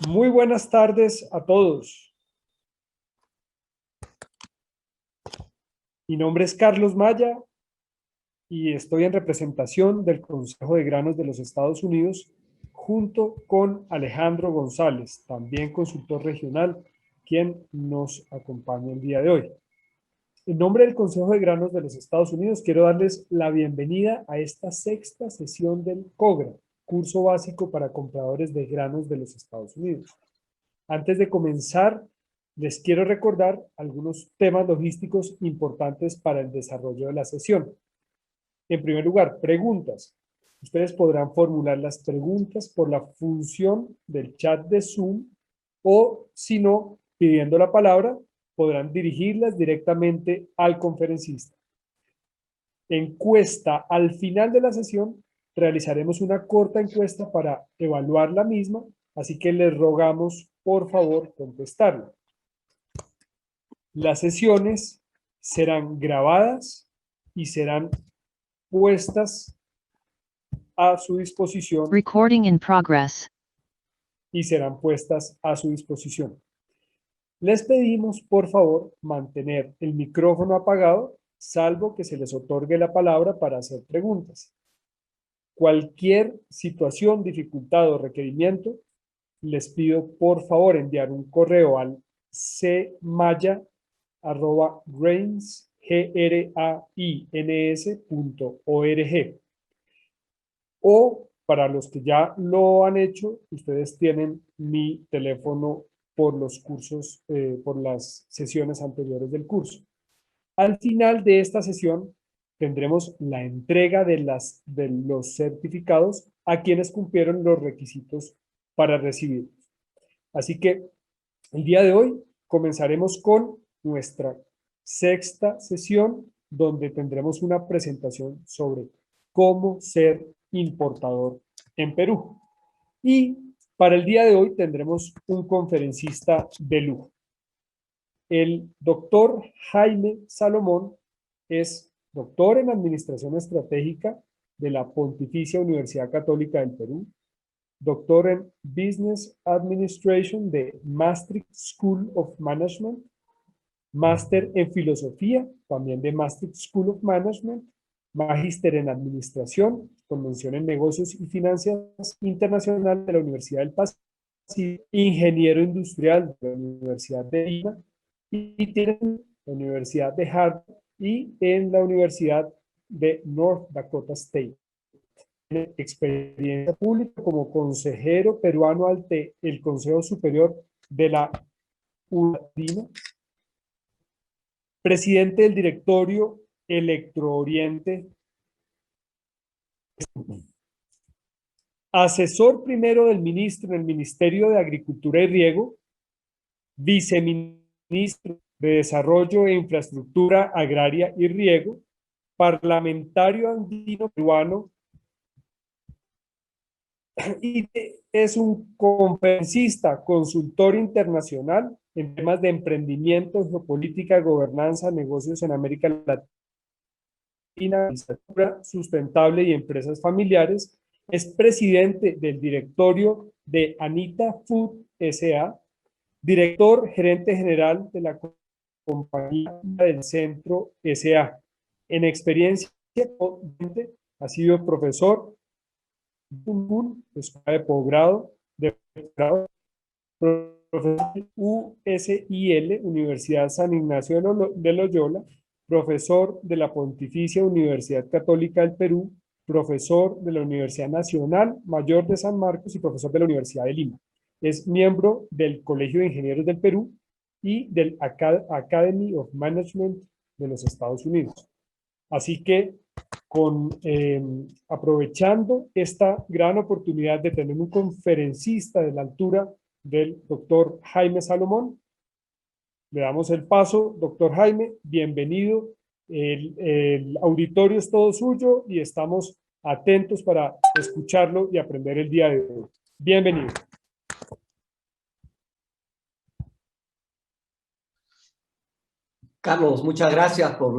Muy buenas tardes a todos. Mi nombre es Carlos Maya y estoy en representación del Consejo de Granos de los Estados Unidos junto con Alejandro González, también consultor regional, quien nos acompaña el día de hoy. En nombre del Consejo de Granos de los Estados Unidos, quiero darles la bienvenida a esta sexta sesión del COGRA, curso básico para compradores de granos de los Estados Unidos. Antes de comenzar, les quiero recordar algunos temas logísticos importantes para el desarrollo de la sesión. En primer lugar, preguntas. Ustedes podrán formular las preguntas por la función del chat de Zoom o, si no, pidiendo la palabra, podrán dirigirlas directamente al conferencista. Encuesta. Al final de la sesión, realizaremos una corta encuesta para evaluar la misma, así que les rogamos, por favor, contestarla. Las sesiones serán grabadas y serán puestas a su disposición. Recording in progress. Y serán puestas a su disposición. Les pedimos, por favor, mantener el micrófono apagado, salvo que se les otorgue la palabra para hacer preguntas. Cualquier situación, dificultad o requerimiento, les pido, por favor, enviar un correo al cmaya@grains.org. O para los que ya lo han hecho, ustedes tienen mi teléfono por los cursos, por las sesiones anteriores del curso. Al final de esta sesión tendremos la entrega de los certificados a quienes cumplieron los requisitos para recibirlos. Así que el día de hoy comenzaremos con nuestra sexta sesión, donde tendremos una presentación sobre cómo ser importador en Perú. Y para el día de hoy tendremos un conferencista de lujo. El doctor Jaime Salomón es doctor en Administración Estratégica de la Pontificia Universidad Católica del Perú, doctor en Business Administration de Maastricht School of Management, máster en Filosofía, también de Maastricht School of Management, magíster en Administración, con mención en Negocios y Finanzas Internacional de la Universidad del Pacífico, ingeniero industrial de la Universidad de Lima, y tiene la Universidad de Harvard y en la Universidad de North Dakota State. Tiene experiencia pública como consejero peruano ante el Consejo Superior de la UNADINA, presidente del directorio Electrooriente, asesor primero del ministro en el Ministerio de Agricultura y Riego, viceministro de Desarrollo e Infraestructura Agraria y Riego, parlamentario andino peruano, y es un conferencista, consultor internacional en temas de emprendimiento, geopolítica, gobernanza, negocios en América Latina, agricultura sustentable y empresas familiares. Es presidente del directorio de Anita Food S.A., director gerente general de la compañía del Centro S.A. En experiencia, ha sido profesor escuela de posgrado, profesor USIL, Universidad San Ignacio de Loyola, profesor de la Pontificia Universidad Católica del Perú, profesor de la Universidad Nacional Mayor de San Marcos y profesor de la Universidad de Lima. Es miembro del Colegio de Ingenieros del Perú y del Academy of Management de los Estados Unidos. Así que aprovechando esta gran oportunidad de tener un conferencista de la altura del doctor Jaime Salomón, le damos el paso. Doctor Jaime, bienvenido. El auditorio es todo suyo y estamos atentos para escucharlo y aprender el día de hoy. Bienvenido. Carlos, muchas gracias por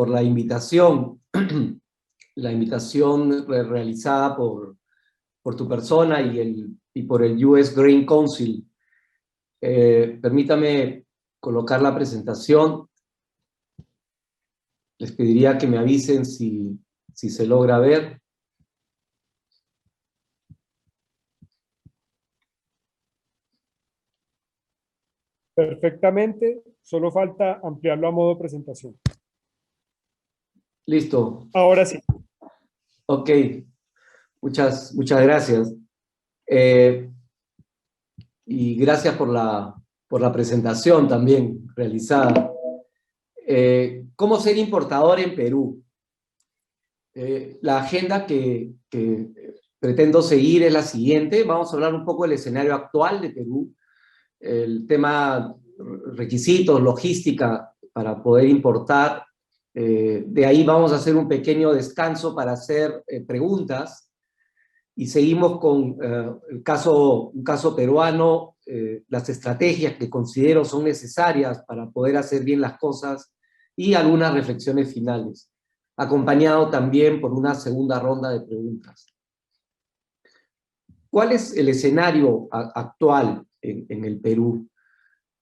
la invitación. La invitación realizada por tu persona y y por el US Grain Council. Permítame colocar la presentación. Les pediría que me avisen si se logra ver. Perfectamente, solo falta ampliarlo a modo presentación. Listo. Ahora sí. Ok, muchas gracias. Y gracias por la presentación también realizada. ¿Cómo ser importador en Perú? La agenda que pretendo seguir es la siguiente. Vamos a hablar un poco del escenario actual de Perú, el tema requisitos, logística para poder importar. De ahí vamos a hacer un pequeño descanso para hacer preguntas y seguimos con un caso peruano, las estrategias que considero son necesarias para poder hacer bien las cosas y algunas reflexiones finales, acompañado también por una segunda ronda de preguntas. ¿Cuál es el escenario actual en el Perú?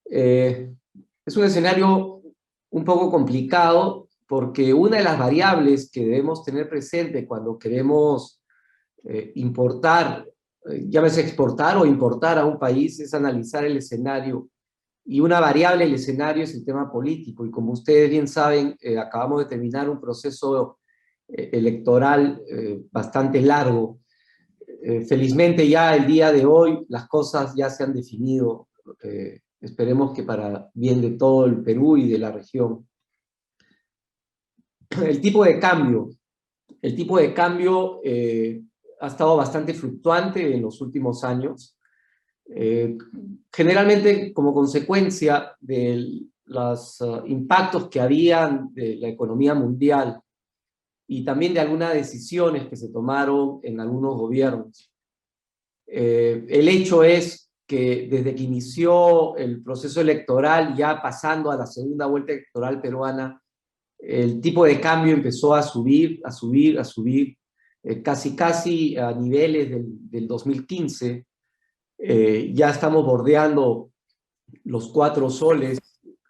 Es un escenario un poco complicado porque una de las variables que debemos tener presente cuando queremos importar, llámese exportar o importar a un país, es analizar el escenario. Y una variable del escenario es el tema político. Y como ustedes bien saben, acabamos de terminar un proceso electoral bastante largo. Felizmente ya el día de hoy las cosas ya se han definido. Esperemos que para bien de todo el Perú y de la región. El tipo de cambio. El tipo de cambio ha estado bastante fluctuante en los últimos años, generalmente como consecuencia de los impactos que habían de la economía mundial y también de algunas decisiones que se tomaron en algunos gobiernos. El hecho es que desde que inició el proceso electoral, ya pasando a la segunda vuelta electoral peruana, el tipo de cambio empezó a subir, casi a niveles del 2015. Ya estamos bordeando los 4 soles,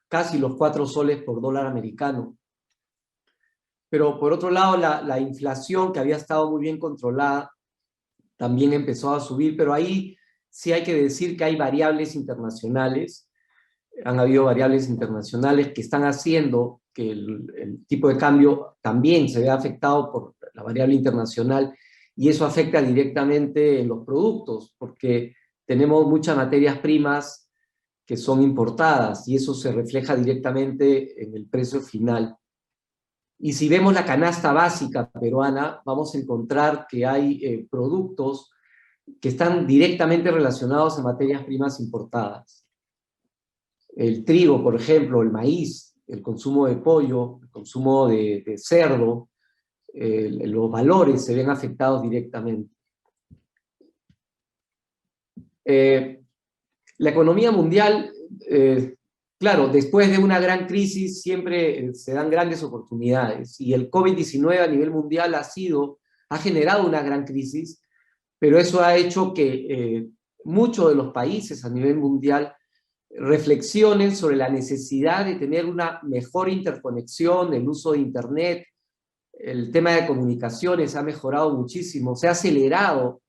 casi los 4 soles por dólar americano. Pero por otro lado, la inflación, que había estado muy bien controlada, también empezó a subir, pero ahí sí hay que decir que hay variables internacionales. Han habido variables internacionales que están haciendo que el tipo de cambio también se vea afectado por la variable internacional, y eso afecta directamente en los productos, porque tenemos muchas materias primas que son importadas y eso se refleja directamente en el precio final. Y si vemos la canasta básica peruana, vamos a encontrar que hay productos que están directamente relacionados a materias primas importadas. El trigo, por ejemplo, el maíz, el consumo de pollo, el consumo de cerdo, los valores se ven afectados directamente. La economía mundial, claro, después de una gran crisis siempre se dan grandes oportunidades, y el COVID-19 a nivel mundial ha generado una gran crisis, pero eso ha hecho que muchos de los países a nivel mundial reflexionen sobre la necesidad de tener una mejor interconexión, el uso de Internet, el tema de comunicaciones ha mejorado muchísimo, se ha acelerado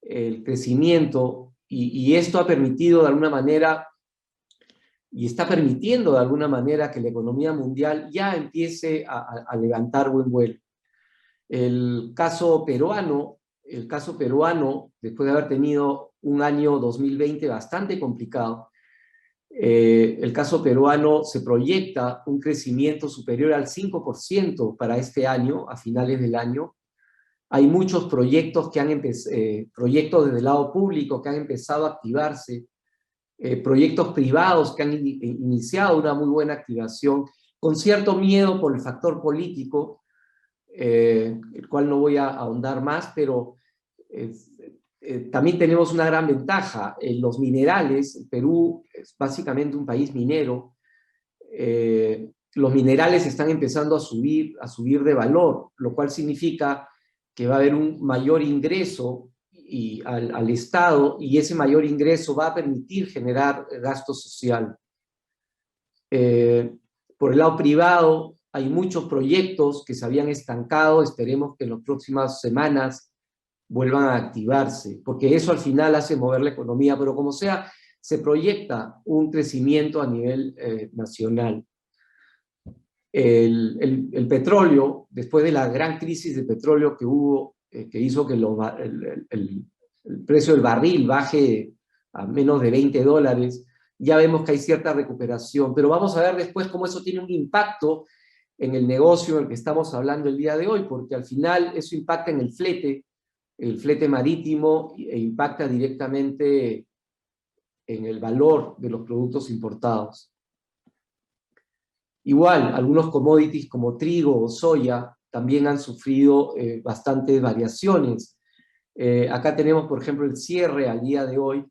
el crecimiento y esto ha permitido de alguna manera, y está permitiendo de alguna manera, que la economía mundial ya empiece a levantar buen vuelo. El caso peruano, después de haber tenido un año 2020 bastante complicado, el caso peruano se proyecta un crecimiento superior al 5% para este año, a finales del año. Hay muchos proyectos proyectos desde el lado público que han empezado a activarse, proyectos privados que han iniciado una muy buena activación, con cierto miedo por el factor político, el cual no voy a ahondar más, pero también tenemos una gran ventaja en los minerales. El Perú es básicamente un país minero. Los minerales están empezando a subir de valor, lo cual significa que va a haber un mayor ingreso y al Estado, y ese mayor ingreso va a permitir generar gasto social. Por el lado privado, hay muchos proyectos que se habían estancado, esperemos que en las próximas semanas vuelvan a activarse, porque eso al final hace mover la economía, pero como sea, se proyecta un crecimiento a nivel nacional. El petróleo, después de la gran crisis de petróleo que hubo, que hizo que el precio del barril baje a menos de $20, ya vemos que hay cierta recuperación, pero vamos a ver después cómo eso tiene un impacto en el negocio del que estamos hablando el día de hoy, porque al final eso impacta en el flete marítimo, e impacta directamente en el valor de los productos importados. Igual, algunos commodities como trigo o soya también han sufrido bastantes variaciones. Acá tenemos, por ejemplo, el cierre al día de hoy,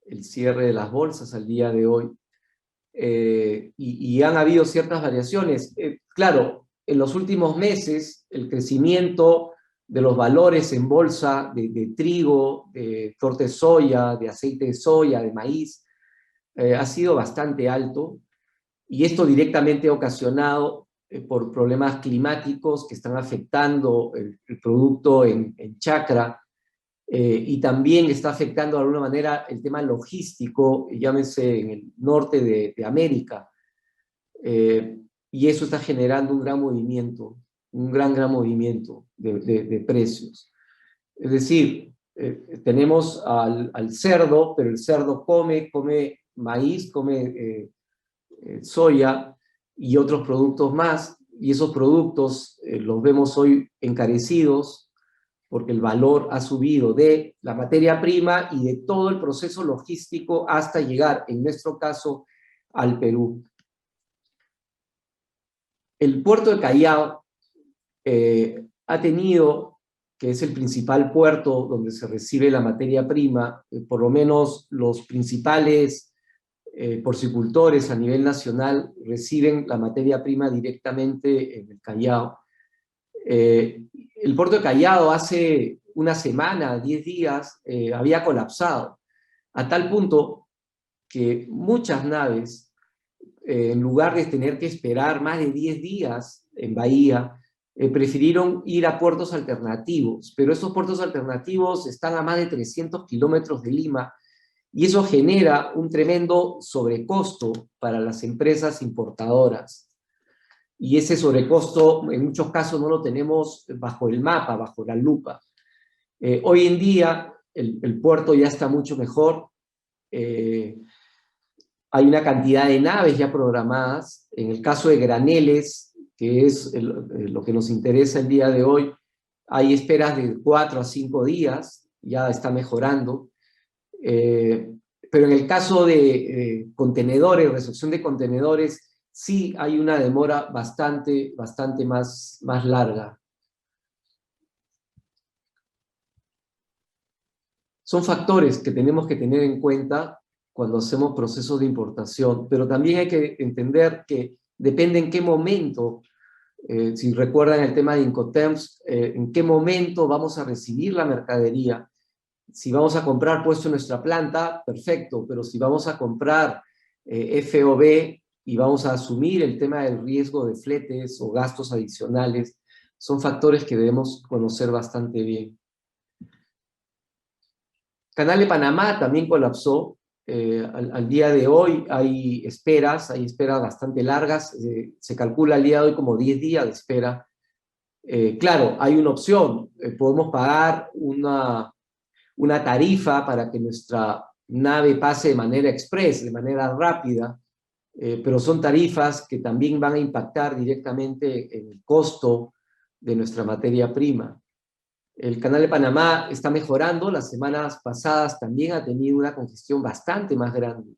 el cierre de las bolsas al día de hoy, y han habido ciertas variaciones. Claro, en los últimos meses el crecimiento de los valores en bolsa de trigo, de torta de soya, de aceite de soya, de maíz, ha sido bastante alto, y esto directamente ocasionado por problemas climáticos que están afectando el producto en chacra, y también está afectando de alguna manera el tema logístico, llámese en el norte de América, y eso está generando un gran movimiento, un gran movimiento de precios. Es decir, tenemos al cerdo, pero el cerdo come maíz, come soya y otros productos más, y esos productos los vemos hoy encarecidos porque el valor ha subido de la materia prima y de todo el proceso logístico hasta llegar, en nuestro caso, al Perú. El puerto de Callao ha tenido, que es el principal puerto donde se recibe la materia prima, por lo menos los principales porcicultores a nivel nacional reciben la materia prima directamente en el Callao. El puerto de Callao hace una semana, 10 días, había colapsado, a tal punto que muchas naves, en lugar de tener que esperar más de 10 días en Bahía, prefirieron ir a puertos alternativos, pero esos puertos alternativos están a más de 300 kilómetros de Lima, y eso genera un tremendo sobrecosto para las empresas importadoras. Y ese sobrecosto en muchos casos no lo tenemos bajo el mapa, bajo la lupa. Hoy en día el puerto ya está mucho mejor. Hay una cantidad de naves ya programadas. En el caso de Graneles, que es lo que nos interesa el día de hoy, hay esperas de 4 a 5 días, ya está mejorando. Pero en el caso de contenedores, recepción de contenedores, sí hay una demora bastante más larga. Son factores que tenemos que tener en cuenta cuando hacemos procesos de importación, pero también hay que entender que depende en qué momento, si recuerdan el tema de Incoterms, en qué momento vamos a recibir la mercadería. Si vamos a comprar puesto en nuestra planta, perfecto, pero si vamos a comprar FOB y vamos a asumir el tema del riesgo de fletes o gastos adicionales, son factores que debemos conocer bastante bien. Canal de Panamá también colapsó. Al día de hoy hay esperas bastante largas. Se calcula al día de hoy como 10 días de espera. Claro, hay una opción. Podemos pagar una tarifa para que nuestra nave pase de manera express, de manera rápida, pero son tarifas que también van a impactar directamente en el costo de nuestra materia prima. El Canal de Panamá está mejorando, las semanas pasadas también ha tenido una congestión bastante más grande.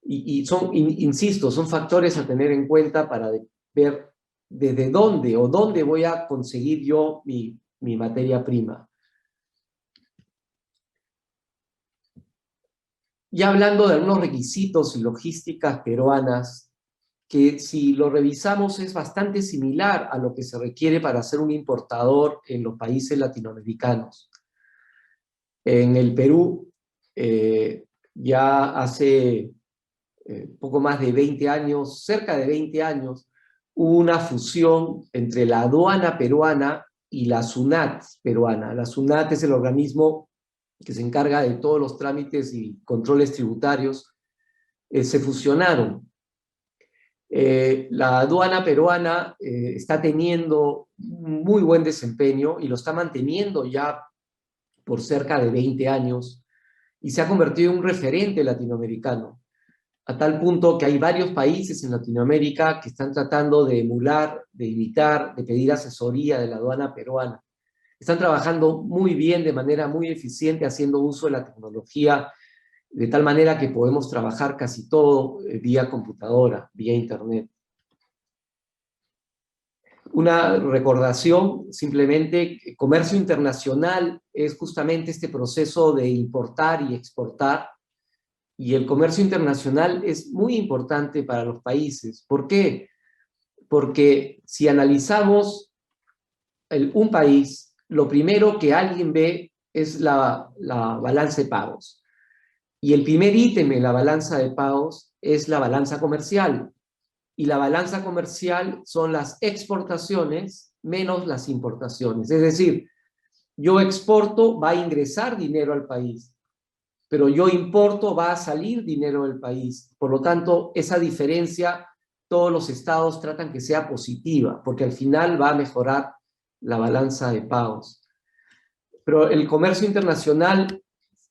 Insisto, son factores a tener en cuenta para ver desde dónde voy a conseguir yo mi materia prima. Ya hablando de algunos requisitos y logísticas peruanas, que si lo revisamos es bastante similar a lo que se requiere para ser un importador en los países latinoamericanos. En el Perú, ya hace poco más de 20 años, cerca de 20 años, hubo una fusión entre la aduana peruana y la SUNAT peruana. La SUNAT es el organismo que se encarga de todos los trámites y controles tributarios. Se fusionaron. La aduana peruana está teniendo un muy buen desempeño y lo está manteniendo ya por cerca de 20 años y se ha convertido en un referente latinoamericano, a tal punto que hay varios países en Latinoamérica que están tratando de emular, de imitar, de pedir asesoría de la aduana peruana. Están trabajando muy bien, de manera muy eficiente, haciendo uso de la tecnología, de tal manera que podemos trabajar casi todo vía computadora, vía internet. Una recordación, simplemente, comercio internacional es justamente este proceso de importar y exportar, y el comercio internacional es muy importante para los países. ¿Por qué? Porque si analizamos un país, lo primero que alguien ve es la balanza de pagos. Y el primer ítem en la balanza de pagos es la balanza comercial. Y la balanza comercial son las exportaciones menos las importaciones. Es decir, yo exporto, va a ingresar dinero al país, pero yo importo, va a salir dinero del país. Por lo tanto, esa diferencia, todos los estados tratan que sea positiva, porque al final va a mejorar la balanza de pagos. Pero el comercio internacional,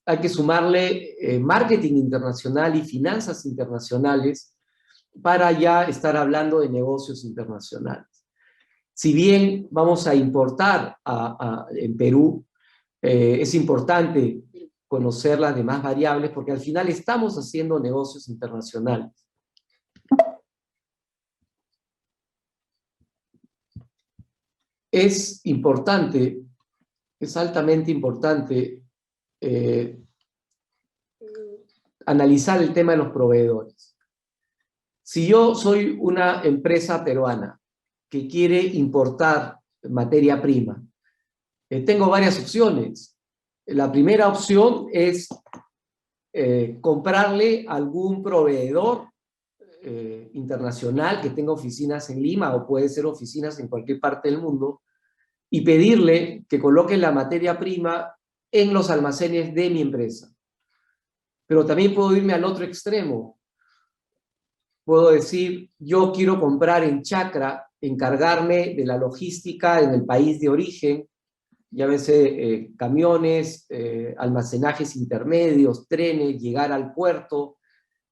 hay que sumarle marketing internacional y finanzas internacionales para ya estar hablando de negocios internacionales. Si bien vamos a importar en Perú, es importante conocer las demás variables porque al final estamos haciendo negocios internacionales. Es importante, es altamente importante analizar el tema de los proveedores. Si yo soy una empresa peruana que quiere importar materia prima, tengo varias opciones. La primera opción es comprarle a algún proveedor internacional que tenga oficinas en Lima o puede ser oficinas en cualquier parte del mundo y pedirle que coloque la materia prima en los almacenes de mi empresa. Pero también puedo irme al otro extremo. Puedo decir, yo quiero comprar en Chacra, encargarme de la logística en el país de origen, llámese camiones, almacenajes intermedios, trenes, llegar al puerto,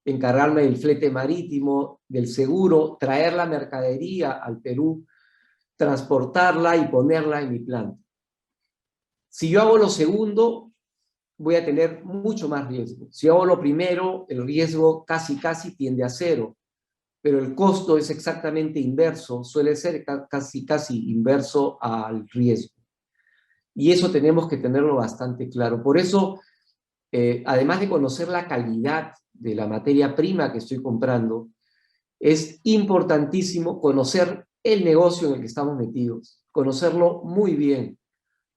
encargarme del flete marítimo, del seguro, traer la mercadería al Perú, transportarla y ponerla en mi planta. Si yo hago lo segundo, voy a tener mucho más riesgo. Si hago lo primero, el riesgo casi tiende a cero, pero el costo es exactamente inverso, suele ser casi inverso al riesgo. Y eso tenemos que tenerlo bastante claro. Por eso, además de conocer la calidad de la materia prima que estoy comprando, es importantísimo conocer el negocio en el que estamos metidos, conocerlo muy bien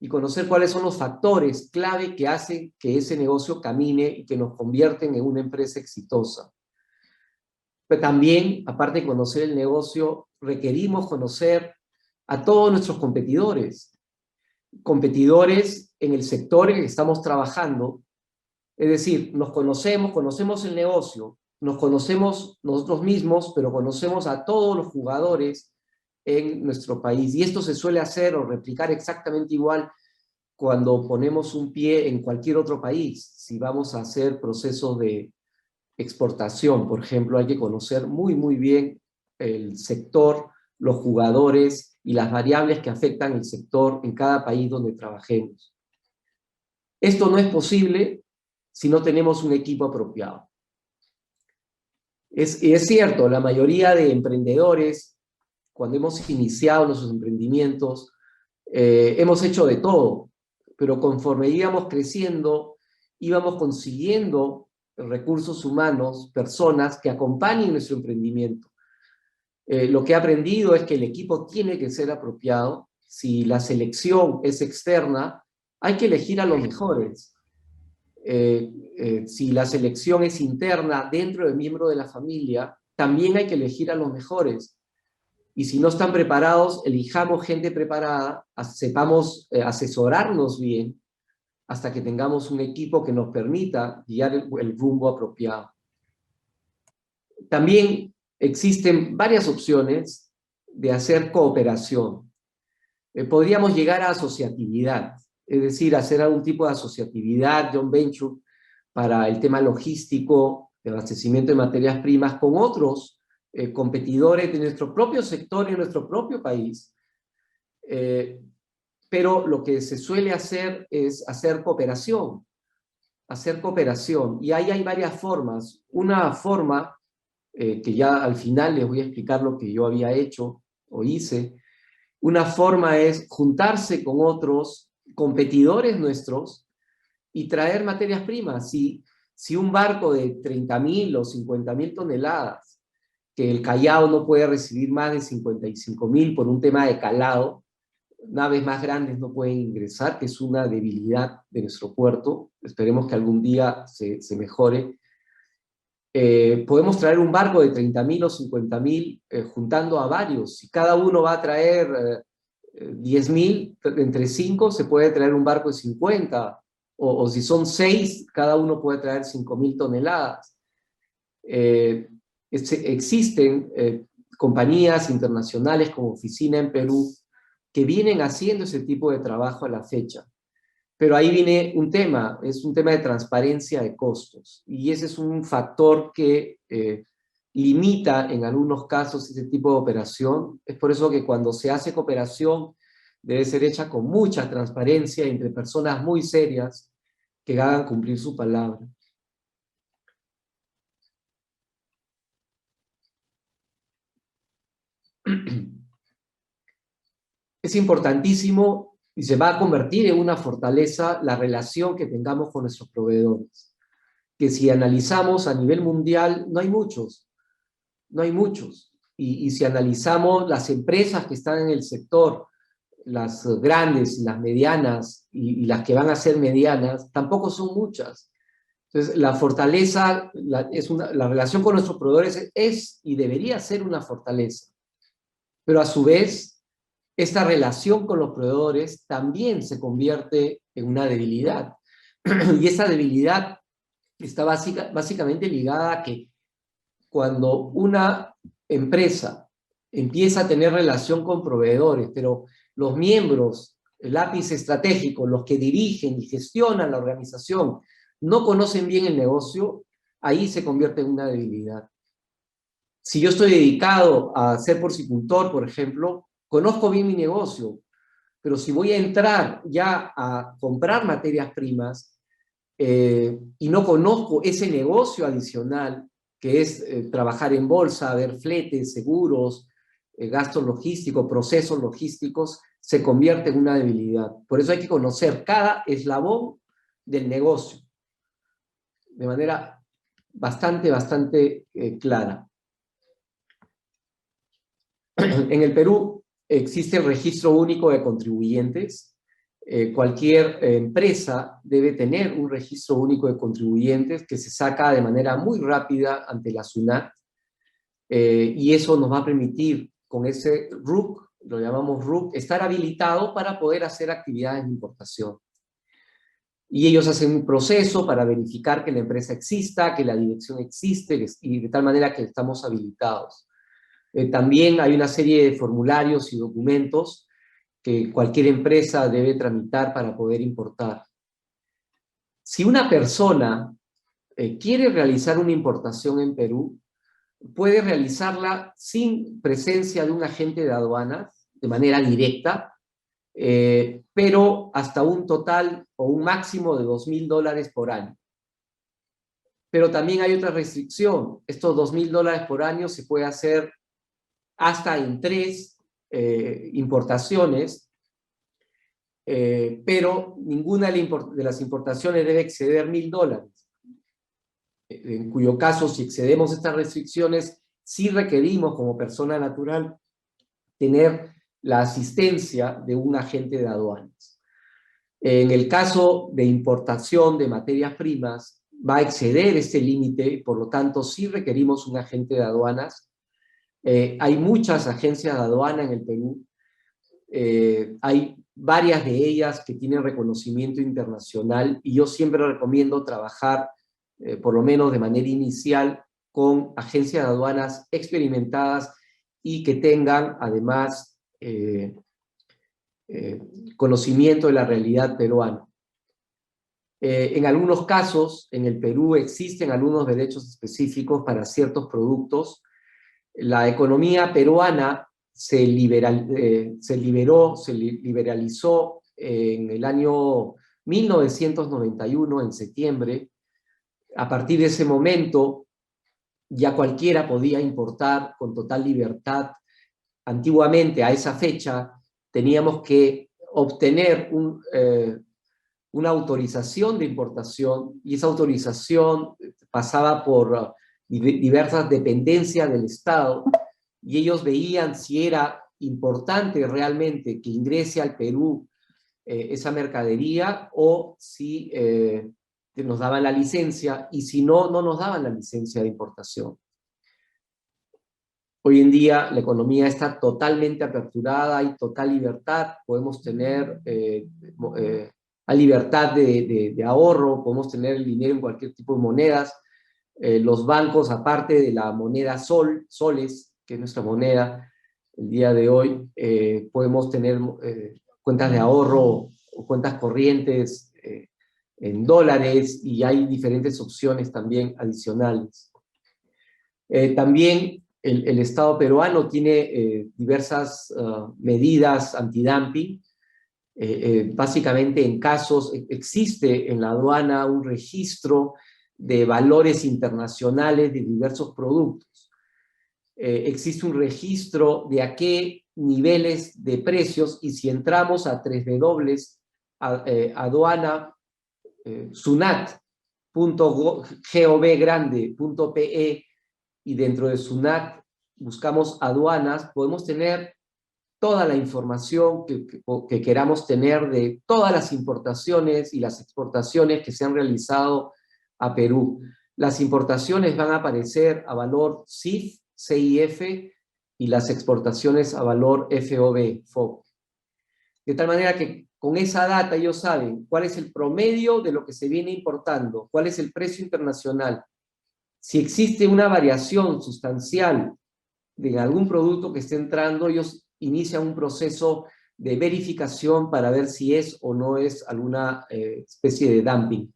y conocer cuáles son los factores clave que hacen que ese negocio camine y que nos convierten en una empresa exitosa. Pero también, aparte de conocer el negocio, requerimos conocer a todos nuestros competidores en el sector en el que estamos trabajando. Es decir, nos conocemos el negocio, nos conocemos nosotros mismos, pero conocemos a todos los jugadores en nuestro país. Y esto se suele hacer o replicar exactamente igual cuando ponemos un pie en cualquier otro país. Si vamos a hacer procesos de exportación, por ejemplo, hay que conocer muy bien el sector, los jugadores y las variables que afectan el sector en cada país donde trabajemos. Esto no es posible si no tenemos un equipo apropiado. Es cierto, la mayoría de emprendedores, cuando hemos iniciado nuestros emprendimientos, hemos hecho de todo, pero conforme íbamos creciendo, íbamos consiguiendo recursos humanos, personas que acompañen nuestro emprendimiento. Lo que he aprendido es que el equipo tiene que ser apropiado. Si la selección es externa, hay que elegir a los mejores. si la selección es interna dentro del miembro de la familia, también hay que elegir a los mejores. Y si no están preparados, elijamos gente preparada, sepamos asesorarnos bien hasta que tengamos un equipo que nos permita guiar el rumbo apropiado. También existen varias opciones de hacer cooperación. Podríamos llegar a asociatividad, es decir, hacer algún tipo de asociatividad, joint venture, para el tema logístico, de abastecimiento de materias primas con otros competidores de nuestro propio sector y de nuestro propio país. Pero lo que se suele hacer es hacer cooperación. Y ahí hay varias formas. Una forma, que ya al final les voy a explicar lo que yo había hecho o hice. Una forma es juntarse con otros competidores nuestros y traer materias primas. Si un barco de 30.000 o 50.000 toneladas, que el Callao no puede recibir más de 55.000 por un tema de calado, naves más grandes no pueden ingresar, que es una debilidad de nuestro puerto, esperemos que algún día se mejore. Podemos traer un barco de 30.000 o 50.000 juntando a varios. Si cada uno va a traer 10.000, entre 5 se puede traer un barco de 50, o si son 6, cada uno puede traer 5.000 toneladas. Existen compañías internacionales como Oficina en Perú que vienen haciendo ese tipo de trabajo a la fecha. Pero ahí viene un tema, es un tema de transparencia de costos. Y ese es un factor que limita en algunos casos ese tipo de operación. Es por eso que cuando se hace cooperación debe ser hecha con mucha transparencia entre personas muy serias que hagan cumplir su palabra. Es importantísimo y se va a convertir en una fortaleza la relación que tengamos con nuestros proveedores. Que si analizamos a nivel mundial, no hay muchos. Y si analizamos las empresas que están en el sector, las grandes, las medianas y las que van a ser medianas, tampoco son muchas. Entonces, la fortaleza, la relación con nuestros proveedores es y debería ser una fortaleza. Pero a su vez, esta relación con los proveedores también se convierte en una debilidad. Y esa debilidad está básicamente ligada a que cuando una empresa empieza a tener relación con proveedores, pero los miembros, el ápice estratégico, los que dirigen y gestionan la organización, no conocen bien el negocio, ahí se convierte en una debilidad. Si yo estoy dedicado a ser porcicultor, por ejemplo, conozco bien mi negocio, pero si voy a entrar ya a comprar materias primas y no conozco ese negocio adicional, que es trabajar en bolsa, ver fletes, seguros, gastos logísticos, procesos logísticos, se convierte en una debilidad. Por eso hay que conocer cada eslabón del negocio de manera bastante clara. En el Perú existe el registro único de contribuyentes. Cualquier empresa debe tener un registro único de contribuyentes que se saca de manera muy rápida ante la SUNAT. Y eso nos va a permitir, con ese RUC, lo llamamos RUC, estar habilitado para poder hacer actividades de importación. Y ellos hacen un proceso para verificar que la empresa exista, que la dirección existe, y de tal manera que estamos habilitados. También hay una serie de formularios y documentos que cualquier empresa debe tramitar para poder importar. Si una persona quiere realizar una importación en Perú, puede realizarla sin presencia de un agente de aduanas, de manera directa, pero hasta un total o un máximo de $2.000 por año. Pero también hay otra restricción. Estos $2.000 por año se puede hacer hasta en 3 importaciones, pero ninguna de las importaciones debe exceder $1.000. En cuyo caso, si excedemos estas restricciones, sí requerimos como persona natural tener la asistencia de un agente de aduanas. En el caso de importación de materias primas, va a exceder este límite, por lo tanto, sí requerimos un agente de aduanas. Hay muchas agencias de aduana en el Perú. Hay varias de ellas que tienen reconocimiento internacional y yo siempre recomiendo trabajar, por lo menos de manera inicial, con agencias de aduanas experimentadas y que tengan, además, conocimiento de la realidad peruana. En algunos casos, en el Perú existen algunos derechos específicos para ciertos productos. La economía peruana se liberalizó en el año 1991, en septiembre. A partir de ese momento, ya cualquiera podía importar con total libertad. Antiguamente, a esa fecha, teníamos que obtener una autorización de importación y esa autorización pasaba por diversas dependencias del Estado y ellos veían si era importante realmente que ingrese al Perú esa mercadería o si nos daban la licencia y si no, no nos daban la licencia de importación. Hoy en día la economía está totalmente aperturada, hay total libertad, podemos tener hay libertad de ahorro, podemos tener el dinero en cualquier tipo de monedas. Los bancos, aparte de la moneda soles, que es nuestra moneda el día de hoy, podemos tener cuentas de ahorro o cuentas corrientes en dólares y hay diferentes opciones también adicionales. También el Estado peruano tiene diversas medidas antidumping. Básicamente en casos, existe en la aduana un registro de valores internacionales de diversos productos. Existe un registro de a qué niveles de precios y si entramos a 3W aduana sunat.gov.pe y dentro de SUNAT buscamos aduanas, podemos tener toda la información que queramos tener de todas las importaciones y las exportaciones que se han realizado a Perú. Las importaciones van a aparecer a valor CIF, CIF, y las exportaciones a valor FOB, FOB. De tal manera que con esa data ellos saben cuál es el promedio de lo que se viene importando, cuál es el precio internacional. Si existe una variación sustancial de algún producto que esté entrando, ellos inician un proceso de verificación para ver si es o no es alguna especie de dumping.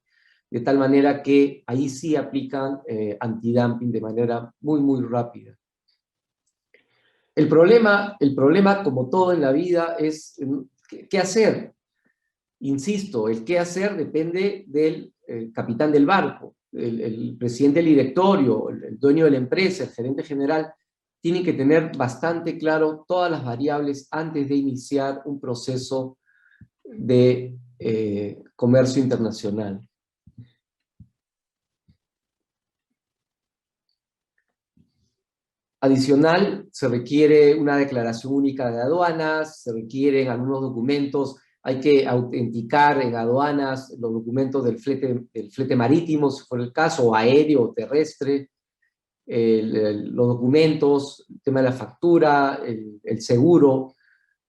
De tal manera que ahí sí aplican antidumping de manera muy, muy rápida. El problema, como todo en la vida, es ¿qué hacer? Insisto, el qué hacer depende del capitán del barco, el presidente del directorio, el dueño de la empresa, el gerente general, tienen que tener bastante claro todas las variables antes de iniciar un proceso de comercio internacional. Adicional, se requiere una declaración única de aduanas, se requieren algunos documentos, hay que autenticar en aduanas los documentos del flete marítimo, si fuera el caso, o aéreo o terrestre, los documentos, el tema de la factura, el seguro.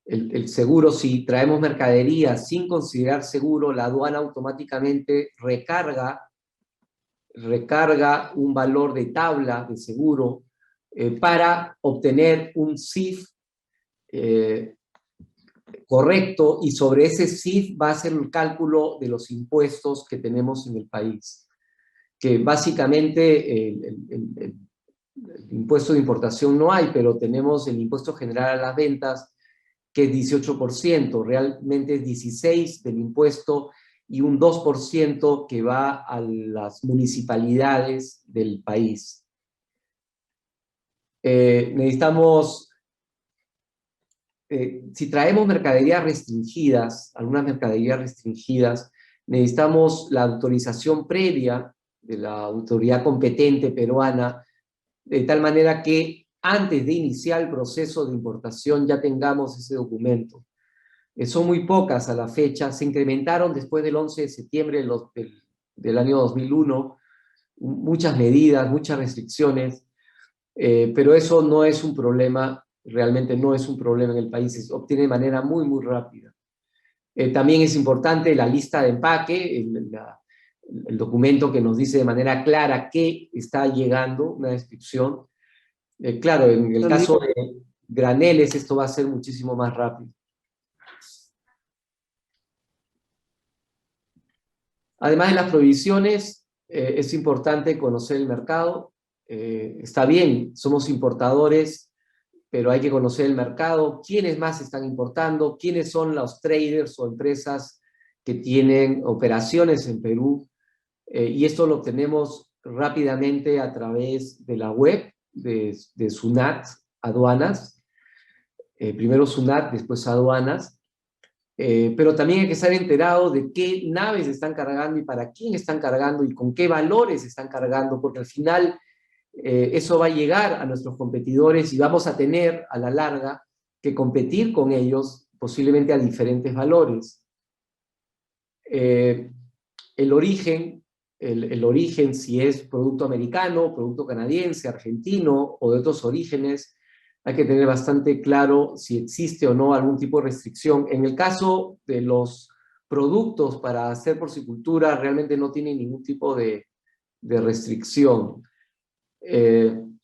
El seguro, si traemos mercadería sin considerar seguro, la aduana automáticamente recarga un valor de tabla de seguro para obtener un CIF correcto y sobre ese CIF va a ser el cálculo de los impuestos que tenemos en el país. Que básicamente el impuesto de importación no hay, pero tenemos el impuesto general a las ventas que es 18%, realmente es 16% del impuesto y un 2% que va a las municipalidades del país. Necesitamos, si traemos mercaderías restringidas, algunas mercaderías restringidas, necesitamos la autorización previa de la autoridad competente peruana, de tal manera que antes de iniciar el proceso de importación ya tengamos ese documento. Son muy pocas a la fecha, se incrementaron después del 11 de septiembre del año 2001, muchas medidas, muchas restricciones, pero eso no es un problema, realmente no es un problema en el país, se obtiene de manera muy, muy rápida. También es importante la lista de empaque, el documento que nos dice de manera clara qué está llegando, una descripción. Claro, en el caso de graneles esto va a ser muchísimo más rápido. Además de las provisiones, es importante conocer el mercado. Está bien, somos importadores, pero hay que conocer el mercado, quiénes más están importando, quiénes son los traders o empresas que tienen operaciones en Perú, y esto lo obtenemos rápidamente a través de la web de SUNAT, aduanas, primero SUNAT, después aduanas, pero también hay que estar enterado de qué naves están cargando y para quién están cargando y con qué valores están cargando, porque al final eso va a llegar a nuestros competidores y vamos a tener a la larga que competir con ellos posiblemente a diferentes valores. El origen, si es producto americano, producto canadiense, argentino o de otros orígenes, hay que tener bastante claro si existe o no algún tipo de restricción. En el caso de los productos para hacer porcicultura, realmente no tiene ningún tipo de restricción. El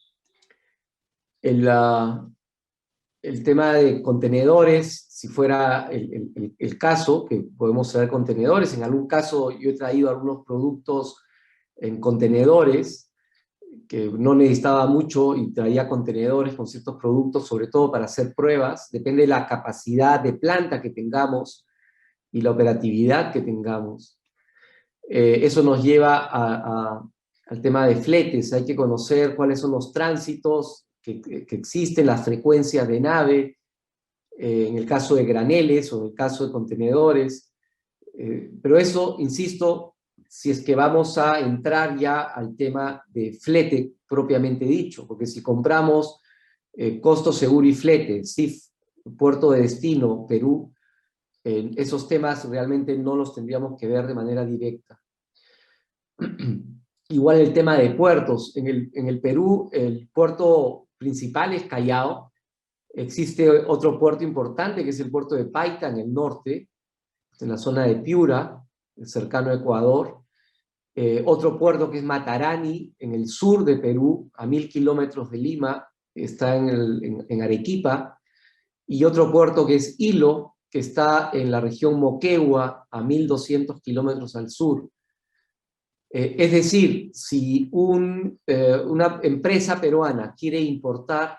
tema de contenedores, si fuera el caso, que podemos traer contenedores, en algún caso yo he traído algunos productos en contenedores, que no necesitaba mucho y traía contenedores con ciertos productos, sobre todo para hacer pruebas, depende de la capacidad de planta que tengamos y la operatividad que tengamos. Eso nos lleva al tema de fletes, hay que conocer cuáles son los tránsitos que existen, las frecuencias de nave, en el caso de graneles o en el caso de contenedores, pero eso, insisto, si es que vamos a entrar ya al tema de flete propiamente dicho, porque si compramos costo seguro y flete, CIF, puerto de destino, Perú, esos temas realmente no los tendríamos que ver de manera directa. Igual el tema de puertos. En el Perú, el puerto principal es Callao. Existe otro puerto importante, que es el puerto de Paita, en el norte, en la zona de Piura, cercano a Ecuador. Otro puerto que es Matarani, en el sur de Perú, a 1000 kilómetros de Lima, está en Arequipa. Y otro puerto que es Hilo, que está en la región Moquegua, a 1200 kilómetros al sur. Es decir, si una empresa peruana quiere importar,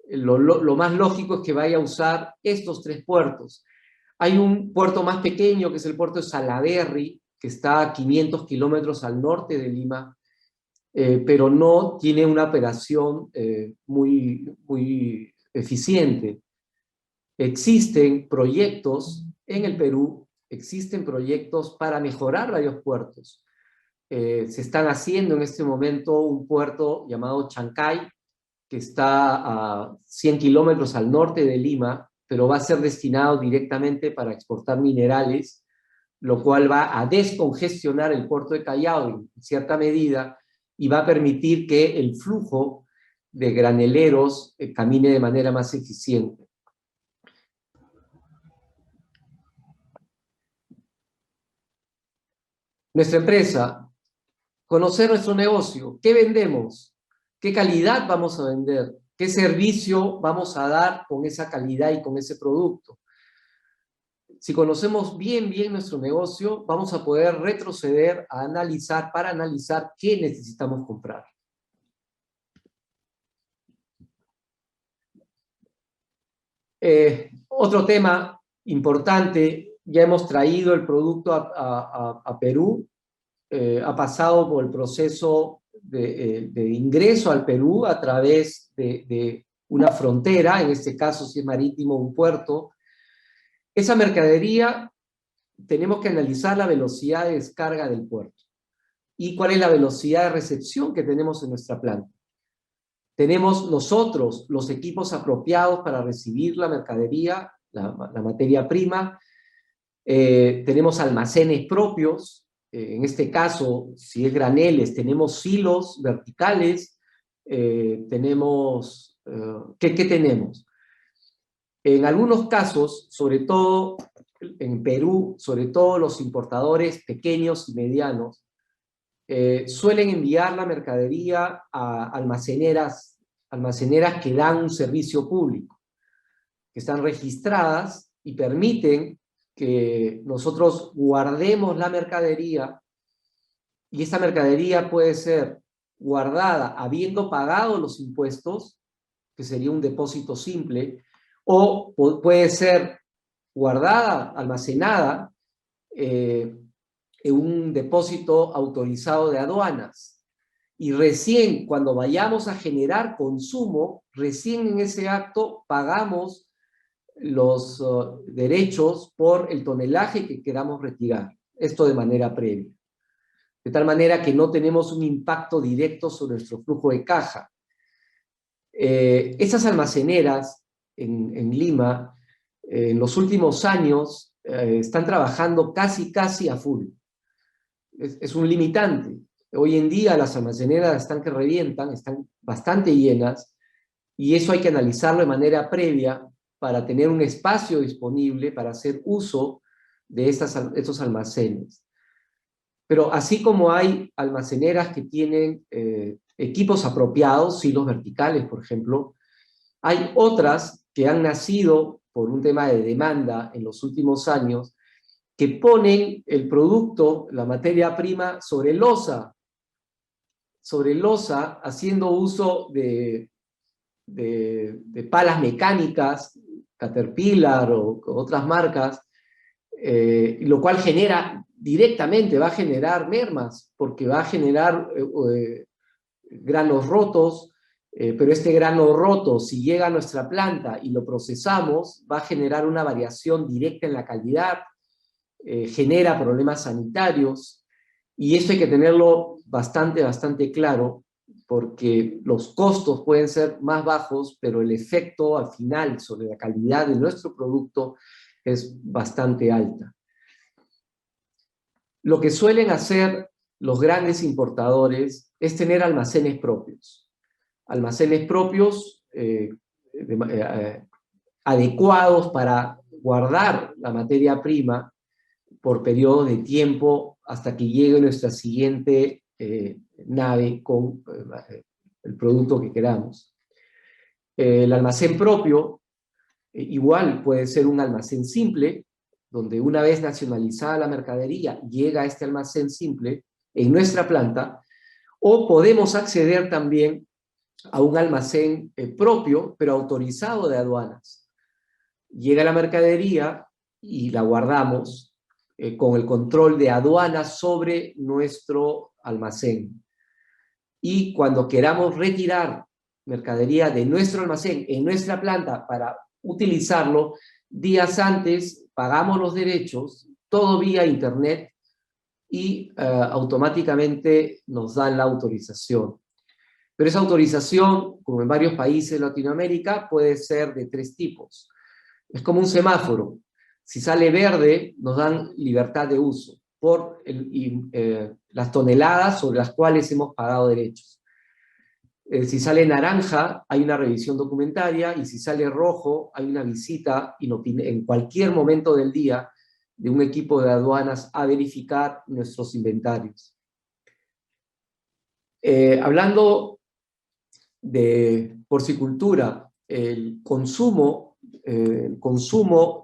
lo más lógico es que vaya a usar estos tres puertos. Hay un puerto más pequeño, que es el puerto de Salaberry, que está a 500 kilómetros al norte de Lima, pero no tiene una operación muy, muy eficiente. Existen proyectos en el Perú, existen proyectos para mejorar varios puertos. Se están haciendo en este momento un puerto llamado Chancay, que está a 100 kilómetros al norte de Lima, pero va a ser destinado directamente para exportar minerales, lo cual va a descongestionar el puerto de Callao en cierta medida y va a permitir que el flujo de graneleros camine de manera más eficiente. Nuestra empresa, conocer nuestro negocio, qué vendemos, qué calidad vamos a vender, qué servicio vamos a dar con esa calidad y con ese producto. Si conocemos bien nuestro negocio, vamos a poder retroceder a analizar, para analizar qué necesitamos comprar. Otro tema importante, ya hemos traído el producto a Perú, ha pasado por el proceso de ingreso al Perú a través de una frontera, en este caso si es marítimo, un puerto. Esa mercadería tenemos que analizar la velocidad de descarga del puerto y cuál es la velocidad de recepción que tenemos en nuestra planta. Tenemos nosotros los equipos apropiados para recibir la mercadería la materia prima. Tenemos almacenes propios. En este caso, si es graneles, tenemos silos verticales. Tenemos, ¿qué tenemos? En algunos casos, sobre todo en Perú, sobre todo los importadores pequeños y medianos, suelen enviar la mercadería a almaceneras que dan un servicio público, que están registradas y permiten que nosotros guardemos la mercadería, y esta mercadería puede ser guardada habiendo pagado los impuestos, que sería un depósito simple, o puede ser guardada, almacenada, en un depósito autorizado de aduanas. Y recién cuando vayamos a generar consumo, recién en ese acto pagamos los derechos por el tonelaje que queramos retirar. Esto de manera previa. De tal manera que no tenemos un impacto directo sobre nuestro flujo de caja. Esas almaceneras en Lima, en los últimos años, están trabajando casi a full. Es un limitante. Hoy en día las almaceneras están que revientan, están bastante llenas, y eso hay que analizarlo de manera previa para tener un espacio disponible para hacer uso de estos almacenes. Pero así como hay almaceneras que tienen equipos apropiados, silos verticales, por ejemplo, hay otras que han nacido por un tema de demanda en los últimos años, que ponen el producto, la materia prima, sobre losa, haciendo uso de palas mecánicas, Caterpillar o otras marcas, lo cual directamente va a generar mermas, porque va a generar granos rotos, pero este grano roto, si llega a nuestra planta y lo procesamos, va a generar una variación directa en la calidad, genera problemas sanitarios, y esto hay que tenerlo bastante claro, porque los costos pueden ser más bajos, pero el efecto al final sobre la calidad de nuestro producto es bastante alta. Lo que suelen hacer los grandes importadores es tener almacenes propios. Almacenes propios adecuados para guardar la materia prima por periodos de tiempo hasta que llegue nuestra siguiente nave con el producto que queramos. El almacén propio igual puede ser un almacén simple, donde una vez nacionalizada la mercadería llega a este almacén simple en nuestra planta, o podemos acceder también a un almacén propio, pero autorizado de aduanas. Llega la mercadería y la guardamos con el control de aduanas sobre nuestro almacén. Y cuando queramos retirar mercadería de nuestro almacén en nuestra planta para utilizarlo, días antes pagamos los derechos, todo vía internet, y automáticamente nos dan la autorización. Pero esa autorización, como en varios países de Latinoamérica, puede ser de 3 tipos. Es como un semáforo. Si sale verde, nos dan libertad de uso por las toneladas sobre las cuales hemos pagado derechos. Si sale naranja, hay una revisión documentaria, y si sale rojo, hay una visita en cualquier momento del día de un equipo de aduanas a verificar nuestros inventarios. Hablando de porcicultura, el consumo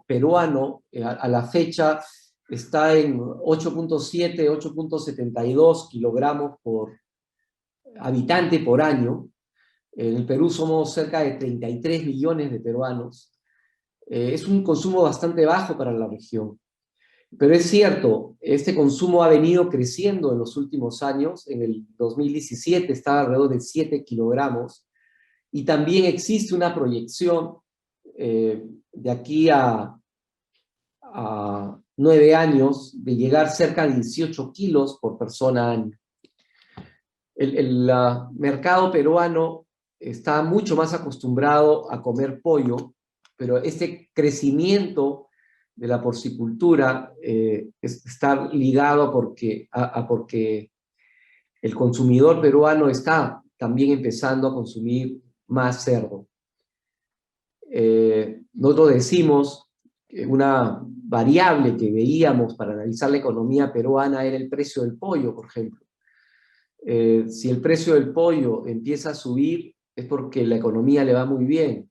peruano a la fecha está en 8.7, 8.72 kilogramos por habitante por año. En el Perú somos cerca de 33 millones de peruanos. Es un consumo bastante bajo para la región. Pero es cierto, este consumo ha venido creciendo en los últimos años. En el 2017 estaba alrededor de 7 kilogramos. Y también existe una proyección de aquí a 9 años de llegar cerca de 18 kilos por persona año. El mercado peruano está mucho más acostumbrado a comer pollo, pero este crecimiento de la porcicultura está ligado porque el consumidor peruano está también empezando a consumir más cerdo. Nosotros decimos que una variable que veíamos para analizar la economía peruana era el precio del pollo, por ejemplo. Si el precio del pollo empieza a subir, es porque la economía le va muy bien.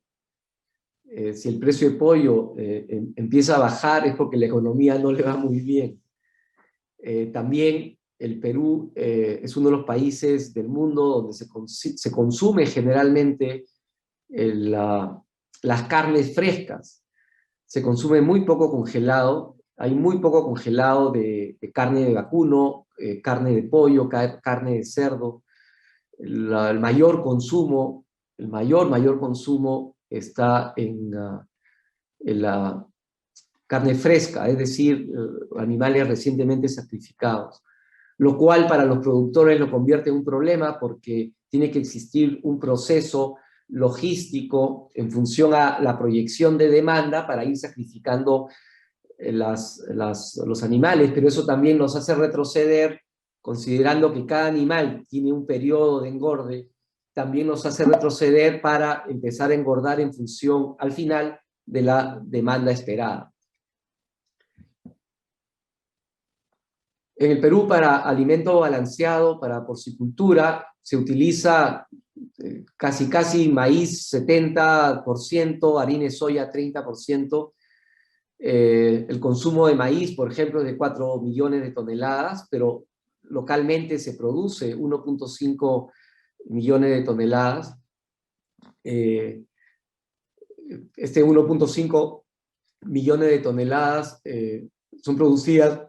Si el precio del pollo empieza a bajar, es porque la economía no le va muy bien. También el Perú es uno de los países del mundo donde se consume generalmente las carnes frescas. Se consume muy poco congelado, hay muy poco congelado de carne de vacuno, carne de pollo, carne de cerdo. El mayor consumo está en la carne fresca, es decir, animales recientemente sacrificados, lo cual para los productores lo convierte en un problema porque tiene que existir un proceso logístico en función a la proyección de demanda para ir sacrificando los animales, pero eso también nos hace retroceder, considerando que cada animal tiene un periodo de engorde, también nos hace retroceder para empezar a engordar en función, al final, de la demanda esperada. En el Perú, para alimento balanceado, para porcicultura, se utiliza casi maíz 70%, harina de soya 30%. El consumo de maíz, por ejemplo, es de 4 millones de toneladas, pero localmente se produce 1.5 millones de toneladas. Este 1.5 millones de toneladas son producidas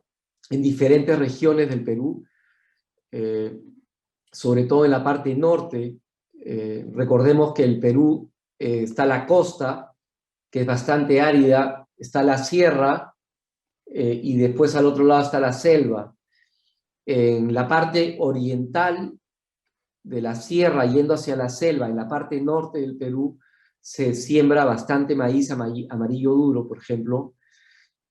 en diferentes regiones del Perú, sobre todo en la parte norte. Recordemos que el Perú está la costa, que es bastante árida, está la sierra, y después al otro lado está la selva. En la parte oriental de la sierra, yendo hacia la selva, en la parte norte del Perú, se siembra bastante maíz amarillo duro, por ejemplo,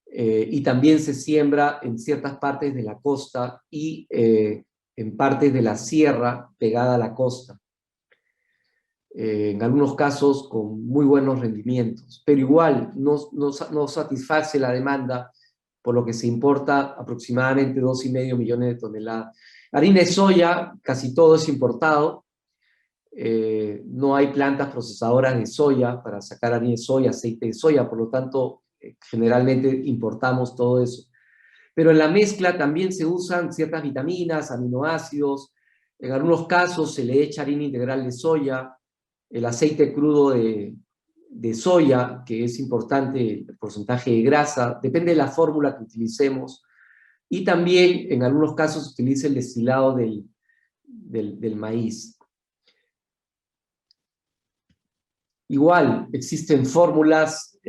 y también se siembra en ciertas partes de la costa y en partes de la sierra pegada a la costa. En algunos casos con muy buenos rendimientos, pero igual no satisface la demanda, por lo que se importa aproximadamente 2,5 millones de toneladas. Harina de soya, casi todo es importado. No hay plantas procesadoras de soya para sacar harina de soya, aceite de soya, por lo tanto, generalmente importamos todo eso. Pero en la mezcla también se usan ciertas vitaminas, aminoácidos. En algunos casos se le echa harina integral de soya, el aceite crudo de soya, que es importante el porcentaje de grasa, depende de la fórmula que utilicemos, y también en algunos casos se utiliza el destilado del maíz. Igual, existen fórmulas,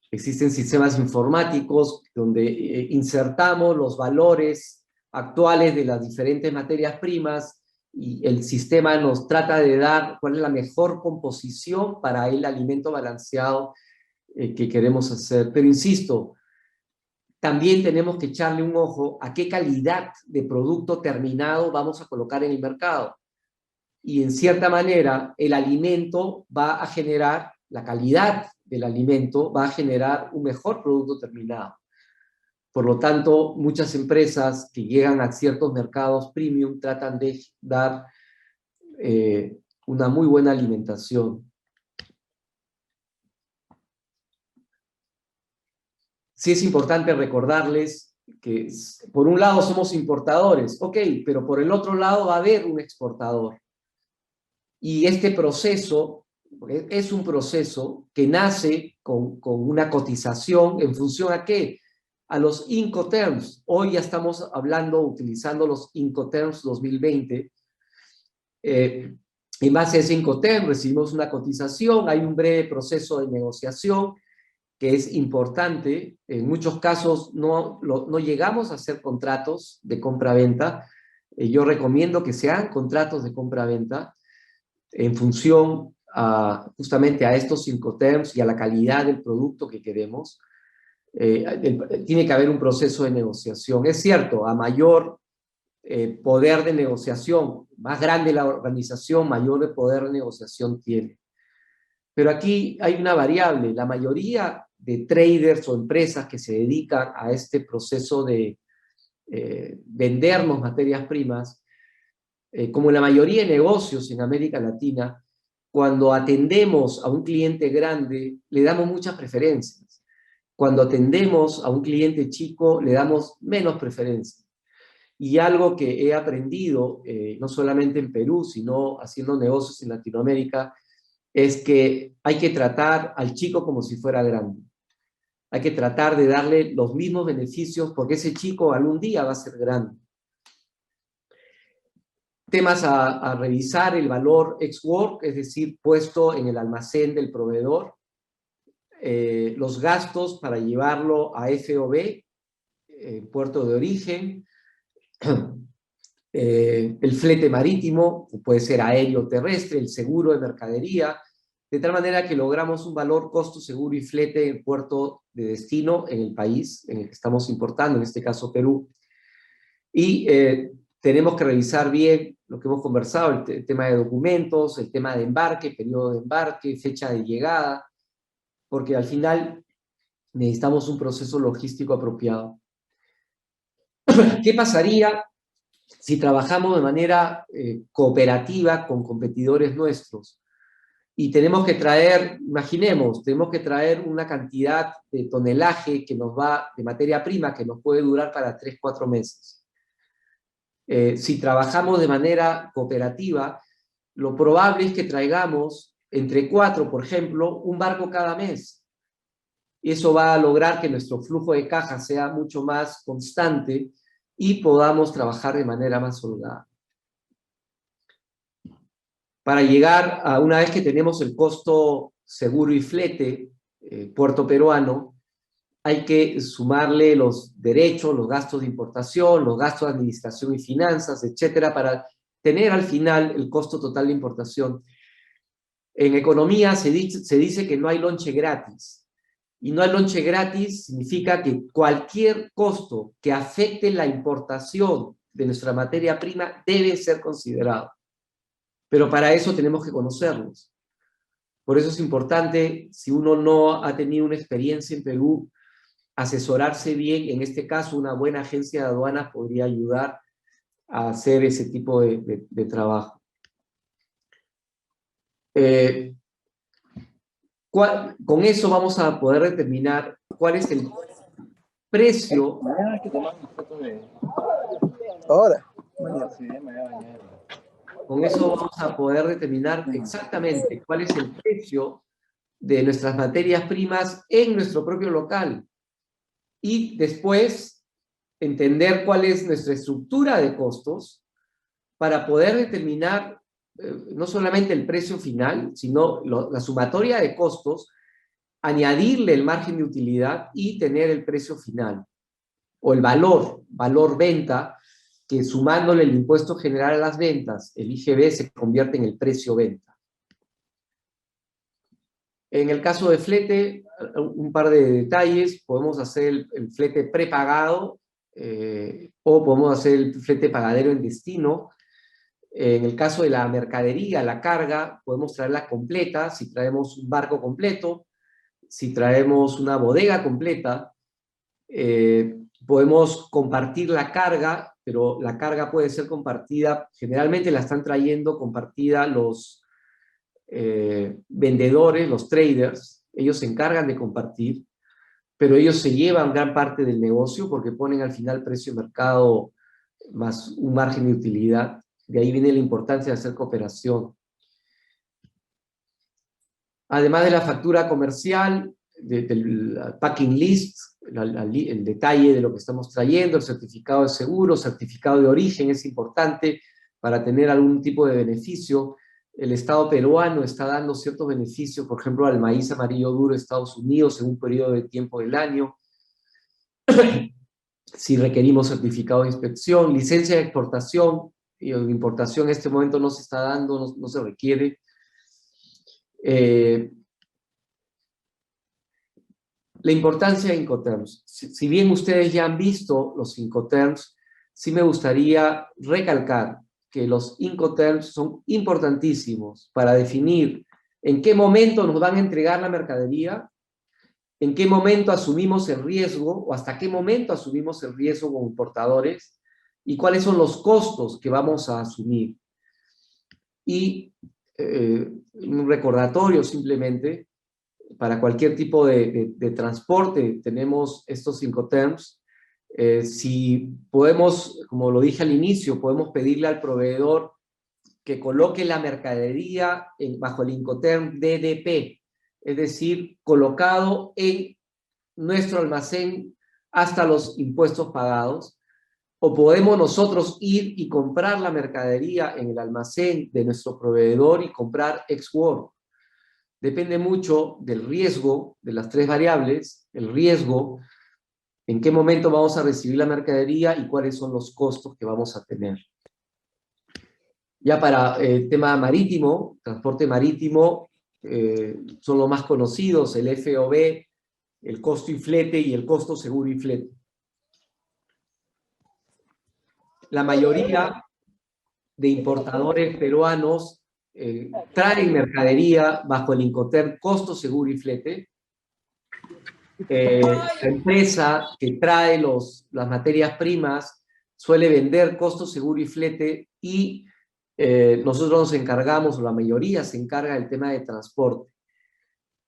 existen sistemas informáticos donde insertamos los valores actuales de las diferentes materias primas, y el sistema nos trata de dar cuál es la mejor composición para el alimento balanceado que queremos hacer. Pero insisto, también tenemos que echarle un ojo a qué calidad de producto terminado vamos a colocar en el mercado. Y en cierta manera, el alimento va a generar, la calidad del alimento va a generar un mejor producto terminado. Por lo tanto, muchas empresas que llegan a ciertos mercados premium tratan de dar una muy buena alimentación. Sí es importante recordarles que, por un lado, somos importadores, ok, pero por el otro lado va a haber un exportador. Y este proceso es un proceso que nace con una cotización en función a ¿qué? A los Incoterms. Hoy ya estamos utilizando los Incoterms 2020. En base a ese Incoterm recibimos una cotización, hay un breve proceso de negociación que es importante. En muchos casos no llegamos a hacer contratos de compra-venta. Yo recomiendo que sean contratos de compra-venta en función justamente a estos Incoterms y a la calidad del producto que queremos, tiene que haber un proceso de negociación. Es cierto, a mayor poder de negociación, más grande la organización, mayor poder de negociación tiene. Pero aquí hay una variable. La mayoría de traders o empresas que se dedican a este proceso de vendernos materias primas, como la mayoría de negocios en América Latina, cuando atendemos a un cliente grande, le damos muchas preferencias. Cuando atendemos a un cliente chico, le damos menos preferencias. Y algo que he aprendido, no solamente en Perú, sino haciendo negocios en Latinoamérica, es que hay que tratar al chico como si fuera grande. Hay que tratar de darle los mismos beneficios porque ese chico algún día va a ser grande. Temas a revisar: el valor ex-work, es decir, puesto en el almacén del proveedor, los gastos para llevarlo a FOB, puerto de origen, el flete marítimo, puede ser aéreo o terrestre, el seguro de mercadería, de tal manera que logramos un valor, costo, seguro y flete en puerto de destino en el país en el que estamos importando, en este caso Perú. Y tenemos que revisar bien lo que hemos conversado, el tema de documentos, el tema de embarque, periodo de embarque, fecha de llegada, porque al final necesitamos un proceso logístico apropiado. ¿Qué pasaría si trabajamos de manera cooperativa con competidores nuestros? Y tenemos que traer, imaginemos, tenemos que traer una cantidad de tonelaje que nos va, de materia prima, que nos puede durar para 3, 4 meses. Si trabajamos de manera cooperativa, lo probable es que traigamos entre 4, por ejemplo, un barco cada mes. Y eso va a lograr que nuestro flujo de caja sea mucho más constante y podamos trabajar de manera más holgada. Para llegar a, una vez que tenemos el costo seguro y flete, puerto peruano, hay que sumarle los derechos, los gastos de importación, los gastos de administración y finanzas, etcétera, para tener al final el costo total de importación. En economía se dice que no hay lonche gratis. Y no hay lonche gratis significa que cualquier costo que afecte la importación de nuestra materia prima debe ser considerado. Pero para eso tenemos que conocerlos. Por eso es importante, si uno no ha tenido una experiencia en Perú, asesorarse bien. En este caso, una buena agencia de aduanas podría ayudar a hacer ese tipo de trabajo. Con eso vamos a poder determinar cuál es el precio. Ahora. Con eso vamos a poder determinar exactamente cuál es el precio de nuestras materias primas en nuestro propio local. Y después entender cuál es nuestra estructura de costos para poder determinar no solamente el precio final, sino la sumatoria de costos, añadirle el margen de utilidad y tener el precio final, o el valor venta, que sumándole el impuesto general a las ventas, el IGB, se convierte en el precio venta. En el caso de flete, un par de detalles: podemos hacer el flete prepagado o podemos hacer el flete pagadero en destino. En el caso de la mercadería, la carga, podemos traerla completa, si traemos un barco completo, si traemos una bodega completa. Podemos compartir la carga, pero la carga puede ser compartida, generalmente la están trayendo compartida los vendedores, los traders. Ellos se encargan de compartir, pero ellos se llevan gran parte del negocio porque ponen al final precio de mercado más un margen de utilidad. De ahí viene la importancia de hacer cooperación. Además de la factura comercial, del packing list, el detalle de lo que estamos trayendo, el certificado de seguro, certificado de origen es importante para tener algún tipo de beneficio. El Estado peruano está dando ciertos beneficios, por ejemplo, al maíz amarillo duro de Estados Unidos en un periodo de tiempo del año. Si requerimos certificado de inspección, licencia de exportación y de importación, en este momento no se está dando, no se requiere. La importancia de Incoterms. Si bien ustedes ya han visto los Incoterms, sí me gustaría recalcar que los Incoterms son importantísimos para definir en qué momento nos van a entregar la mercadería, en qué momento asumimos el riesgo o hasta qué momento asumimos el riesgo como importadores y cuáles son los costos que vamos a asumir. Y un recordatorio simplemente, para cualquier tipo de transporte tenemos estos Incoterms. Si podemos, como lo dije al inicio, podemos pedirle al proveedor que coloque la mercadería bajo el Incoterm DDP, es decir, colocado en nuestro almacén hasta los impuestos pagados, o podemos nosotros ir y comprar la mercadería en el almacén de nuestro proveedor y comprar ex-work. Depende mucho del riesgo de las tres variables, el riesgo, en qué momento vamos a recibir la mercadería y cuáles son los costos que vamos a tener. Ya para el tema marítimo, transporte marítimo, son los más conocidos, el FOB, el costo y flete y el costo seguro y flete. La mayoría de importadores peruanos traen mercadería bajo el Incoterm costo seguro y flete. La empresa que trae las materias primas suele vender costo seguro y flete y nosotros nos encargamos, o la mayoría se encarga del tema de transporte.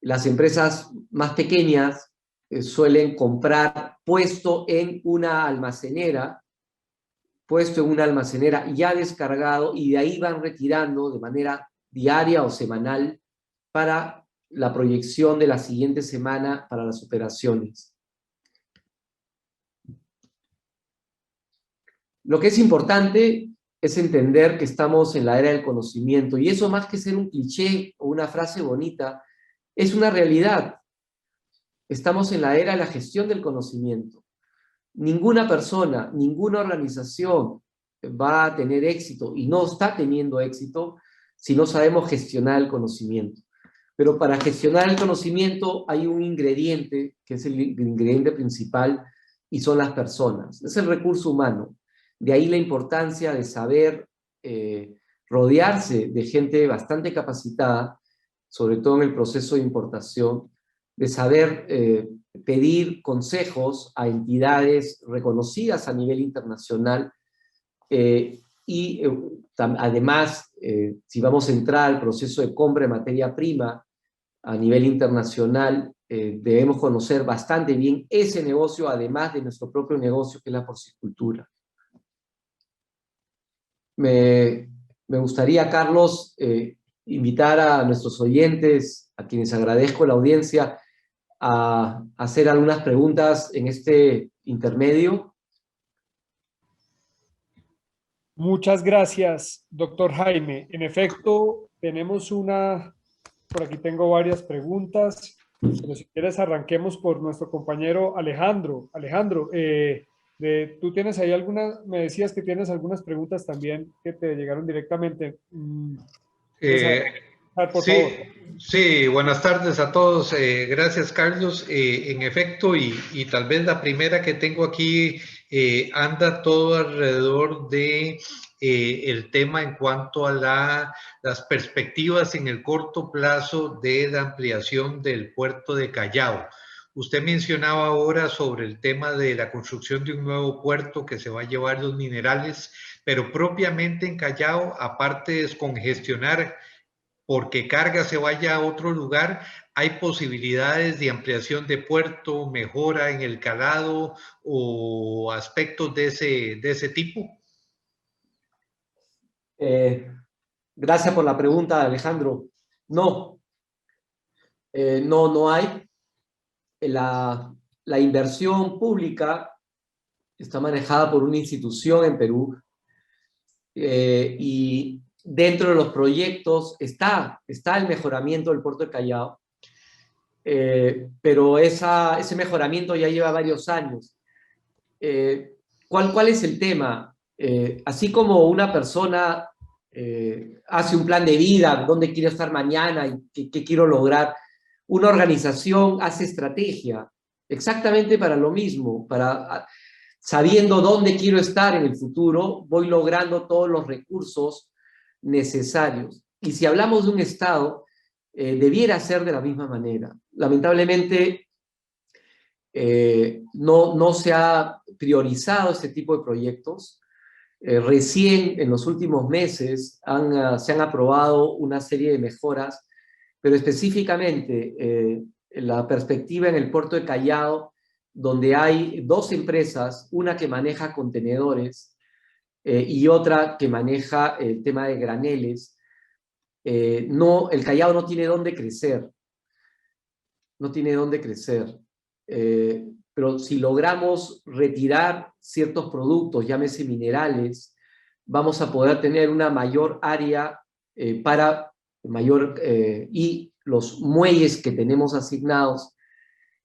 Las empresas más pequeñas suelen comprar puesto en una almacenera ya descargado, y de ahí van retirando de manera diaria o semanal para la proyección de la siguiente semana para las operaciones. Lo que es importante es entender que estamos en la era del conocimiento, y eso, más que ser un cliché o una frase bonita, es una realidad. Estamos en la era de la gestión del conocimiento. Ninguna persona, ninguna organización va a tener éxito, y no está teniendo éxito, si no sabemos gestionar el conocimiento. Pero para gestionar el conocimiento hay un ingrediente, que es el ingrediente principal, y son las personas. Es el recurso humano. De ahí la importancia de saber rodearse de gente bastante capacitada, sobre todo en el proceso de importación, de saber pedir consejos a entidades reconocidas a nivel internacional, y además, si vamos a entrar al proceso de compra de materia prima a nivel internacional, debemos conocer bastante bien ese negocio, además de nuestro propio negocio, que es la porcicultura. Me gustaría, Carlos, invitar a nuestros oyentes, a quienes agradezco la audiencia, a hacer algunas preguntas en este intermedio. Muchas gracias, doctor Jaime. En efecto, tenemos por aquí tengo varias preguntas, pero si quieres arranquemos por nuestro compañero Alejandro. Alejandro, tú tienes ahí me decías que tienes algunas preguntas también que te llegaron directamente. Por Sí, favor. sí, buenas tardes a todos. Gracias, Carlos. En efecto, y tal vez la primera que tengo aquí anda todo alrededor de el tema en cuanto a las perspectivas en el corto plazo de la ampliación del puerto de Callao. Usted mencionaba ahora sobre el tema de la construcción de un nuevo puerto que se va a llevar los minerales, pero propiamente en Callao, aparte de descongestionar porque carga se vaya a otro lugar, ¿hay posibilidades de ampliación de puerto, mejora en el calado o aspectos de ese tipo? Gracias por la pregunta, Alejandro. No, no hay. La inversión pública está manejada por una institución en Perú, y dentro de los proyectos está el mejoramiento del puerto de Callao, pero ese mejoramiento ya lleva varios años. ¿Cuál es el tema? Así como una persona hace un plan de vida, dónde quiero estar mañana y qué quiero lograr. Una organización hace estrategia exactamente para lo mismo, sabiendo dónde quiero estar en el futuro, voy logrando todos los recursos necesarios. Y si hablamos de un Estado, debiera ser de la misma manera. Lamentablemente, no se ha priorizado este tipo de proyectos. Recién en los últimos meses se han aprobado una serie de mejoras, pero específicamente la perspectiva en el puerto de Callao, donde hay dos empresas, una que maneja contenedores y otra que maneja el tema de graneles. El Callao no tiene dónde crecer, no tiene dónde crecer. Pero si logramos retirar ciertos productos, llámese minerales, vamos a poder tener una mayor área y los muelles que tenemos asignados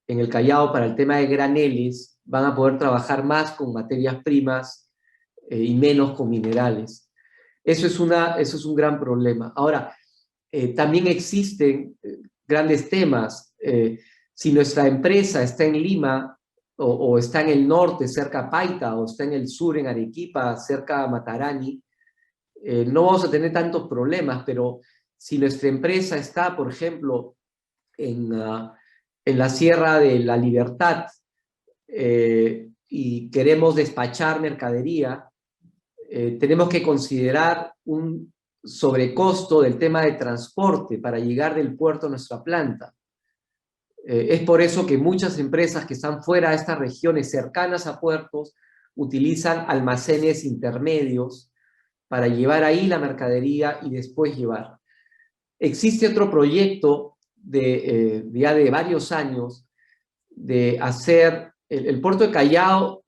en el Callao para el tema de graneles van a poder trabajar más con materias primas y menos con minerales. Eso es un gran problema. Ahora, también existen grandes temas. Si nuestra empresa está en Lima o está en el norte, cerca a Paita, o está en el sur, en Arequipa, cerca a Matarani, no vamos a tener tantos problemas, pero si nuestra empresa está, por ejemplo, en la Sierra de la Libertad y queremos despachar mercadería, tenemos que considerar un sobrecosto del tema de transporte para llegar del puerto a nuestra planta. Es por eso que muchas empresas que están fuera de estas regiones cercanas a puertos utilizan almacenes intermedios para llevar ahí la mercadería y después llevar. Existe otro proyecto ya de varios años de hacer el puerto de Callao.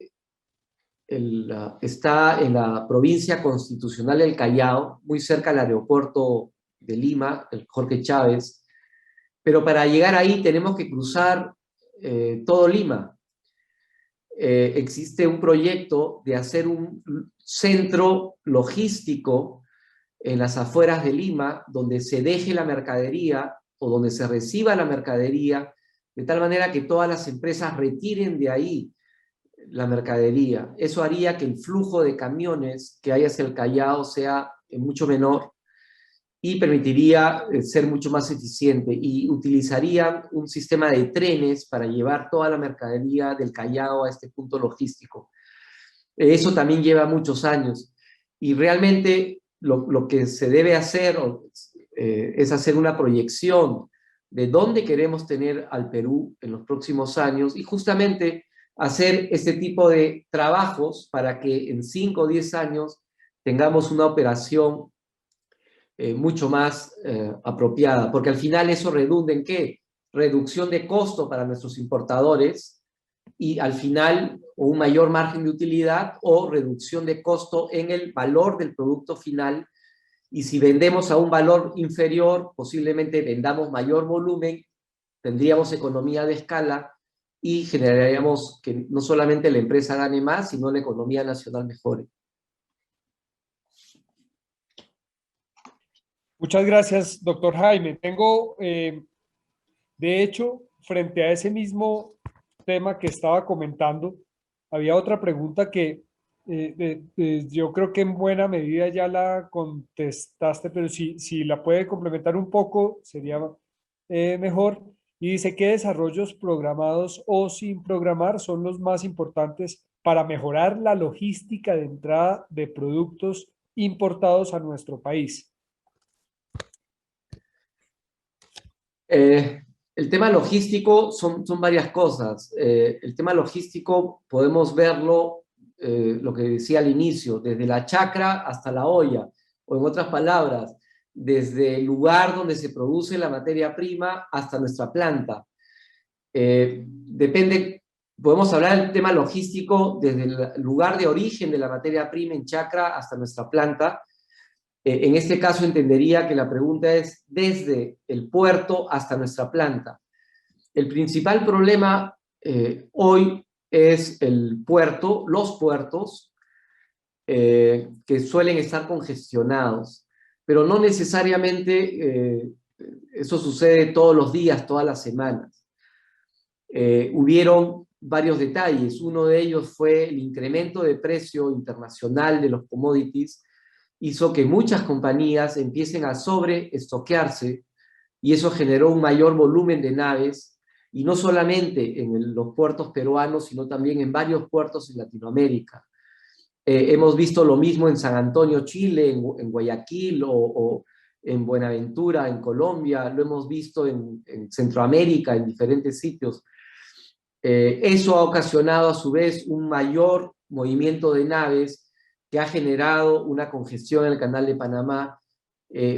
Está en la provincia constitucional del Callao, muy cerca del aeropuerto de Lima, el Jorge Chávez, pero para llegar ahí tenemos que cruzar todo Lima. Existe un proyecto de hacer un centro logístico en las afueras de Lima, donde se deje la mercadería o donde se reciba la mercadería, de tal manera que todas las empresas retiren de ahí la mercadería. Eso haría que el flujo de camiones que hay hacia el Callao sea mucho menor y permitiría ser mucho más eficiente, y utilizarían un sistema de trenes para llevar toda la mercadería del Callao a este punto logístico. Eso también lleva muchos años y realmente lo que se debe hacer es hacer una proyección de dónde queremos tener al Perú en los próximos años y justamente hacer este tipo de trabajos para que en 5 o 10 años tengamos una operación mucho más apropiada, porque al final eso redunda en ¿qué? Reducción de costo para nuestros importadores y al final un mayor margen de utilidad o reducción de costo en el valor del producto final, y si vendemos a un valor inferior, posiblemente vendamos mayor volumen, tendríamos economía de escala y generaríamos que no solamente la empresa gane más, sino la economía nacional mejore. Muchas gracias, doctor Jaime. Tengo, de hecho, frente a ese mismo tema que estaba comentando, había otra pregunta que yo creo que en buena medida ya la contestaste, pero si la puede complementar un poco, sería mejor. Y dice, ¿qué desarrollos programados o sin programar son los más importantes para mejorar la logística de entrada de productos importados a nuestro país? El tema logístico son varias cosas. El tema logístico podemos verlo, lo que decía al inicio, desde la chacra hasta la olla, o en otras palabras, desde el lugar donde se produce la materia prima hasta nuestra planta. Podemos hablar del tema logístico desde el lugar de origen de la materia prima en chacra hasta nuestra planta. En este caso entendería que la pregunta es desde el puerto hasta nuestra planta. El principal problema hoy es los puertos, que suelen estar congestionados. pero no necesariamente eso sucede todos los días, todas las semanas. Hubieron varios detalles. Uno de ellos fue el incremento de precio internacional de los commodities, hizo que muchas compañías empiecen a sobreestoquearse y eso generó un mayor volumen de naves, y no solamente en los puertos peruanos, sino también en varios puertos en Latinoamérica. Hemos visto lo mismo en San Antonio, Chile, en Guayaquil o en Buenaventura, en Colombia, lo hemos visto en Centroamérica, en diferentes sitios. Eso ha ocasionado a su vez un mayor movimiento de naves que ha generado una congestión en el Canal de Panamá,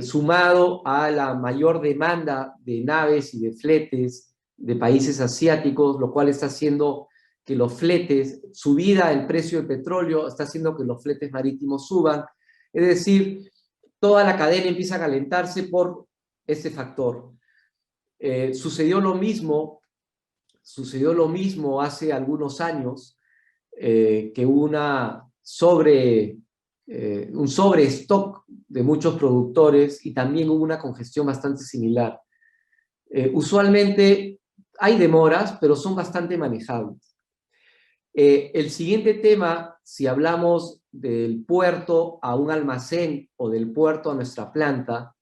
sumado a la mayor demanda de naves y de fletes de países asiáticos, lo cual está haciendo que los fletes, subida el precio del petróleo, está haciendo que los fletes marítimos suban. Es decir, toda la cadena empieza a calentarse por ese factor. Sucedió lo mismo hace algunos años, que hubo un sobrestock de muchos productores y también hubo una congestión bastante similar. Usualmente hay demoras, pero son bastante manejables. El siguiente tema, si hablamos del puerto a un almacén o del puerto a nuestra planta,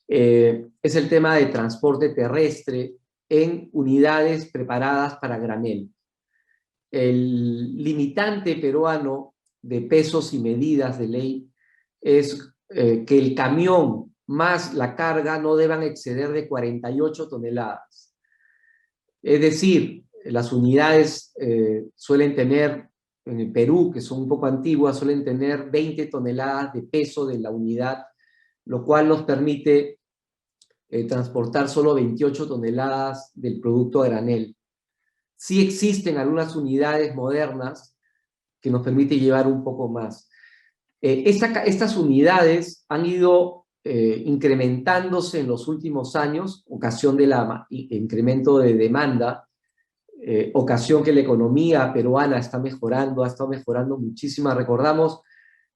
es el tema de transporte terrestre en unidades preparadas para granel. El limitante peruano de pesos y medidas de ley es que el camión más la carga no deban exceder de 48 toneladas. Es decir, las unidades suelen tener, en el Perú, que son un poco antiguas, suelen tener 20 toneladas de peso de la unidad, lo cual nos permite transportar solo 28 toneladas del producto a granel. Sí existen algunas unidades modernas que nos permiten llevar un poco más. Estas unidades han ido incrementándose en los últimos años, ocasión del incremento de demanda, ocasión que la economía peruana está mejorando, ha estado mejorando muchísimo. Recordamos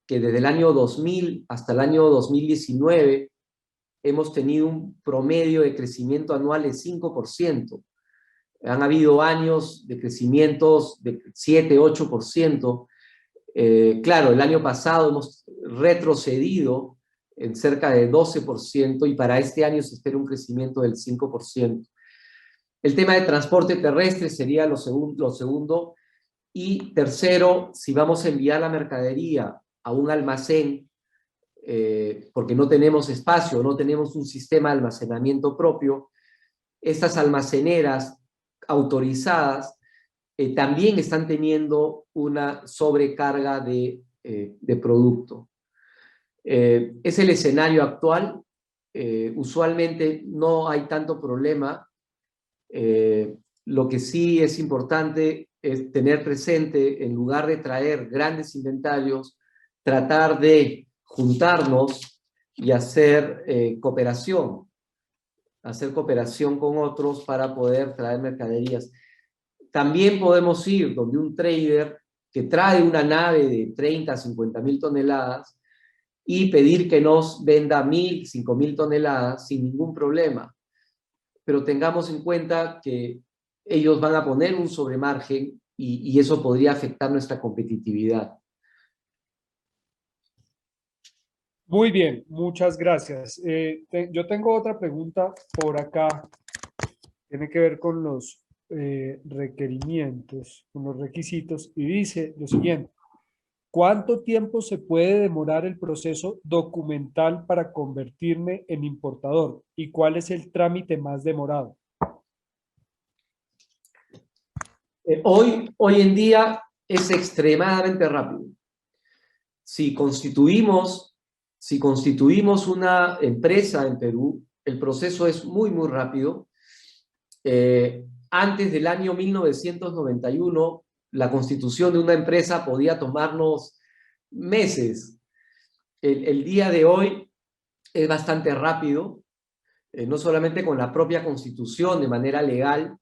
que desde el año 2000 hasta el año 2019 hemos tenido un promedio de crecimiento anual de 5%. Han habido años de crecimientos de 7, 8%. Claro, el año pasado hemos retrocedido en cerca de 12% y para este año se espera un crecimiento del 5%. El tema de transporte terrestre sería lo segundo. Y tercero, si vamos a enviar la mercadería a un almacén, porque no tenemos espacio, no tenemos un sistema de almacenamiento propio, estas almaceneras autorizadas también están teniendo una sobrecarga de producto. Es el escenario actual. Usualmente no hay tanto problema. Lo que sí es importante es tener presente, en lugar de traer grandes inventarios, tratar de juntarnos y hacer cooperación con otros para poder traer mercaderías. También podemos ir donde un trader que trae una nave de 30, 50 mil toneladas y pedir que nos venda 1.000, 5.000 toneladas sin ningún problema. Pero tengamos en cuenta que ellos van a poner un sobremargen y eso podría afectar nuestra competitividad. Muy bien, muchas gracias. Yo tengo otra pregunta por acá. Tiene que ver con los requerimientos, con los requisitos, y dice lo siguiente: ¿cuánto tiempo se puede demorar el proceso documental para convertirme en importador? ¿Y cuál es el trámite más demorado? Hoy en día es extremadamente rápido. Si constituimos una empresa en Perú, el proceso es muy, muy rápido. Antes del año 1991, la constitución de una empresa podía tomarnos meses. El día de hoy es bastante rápido, no solamente con la propia constitución de manera legal.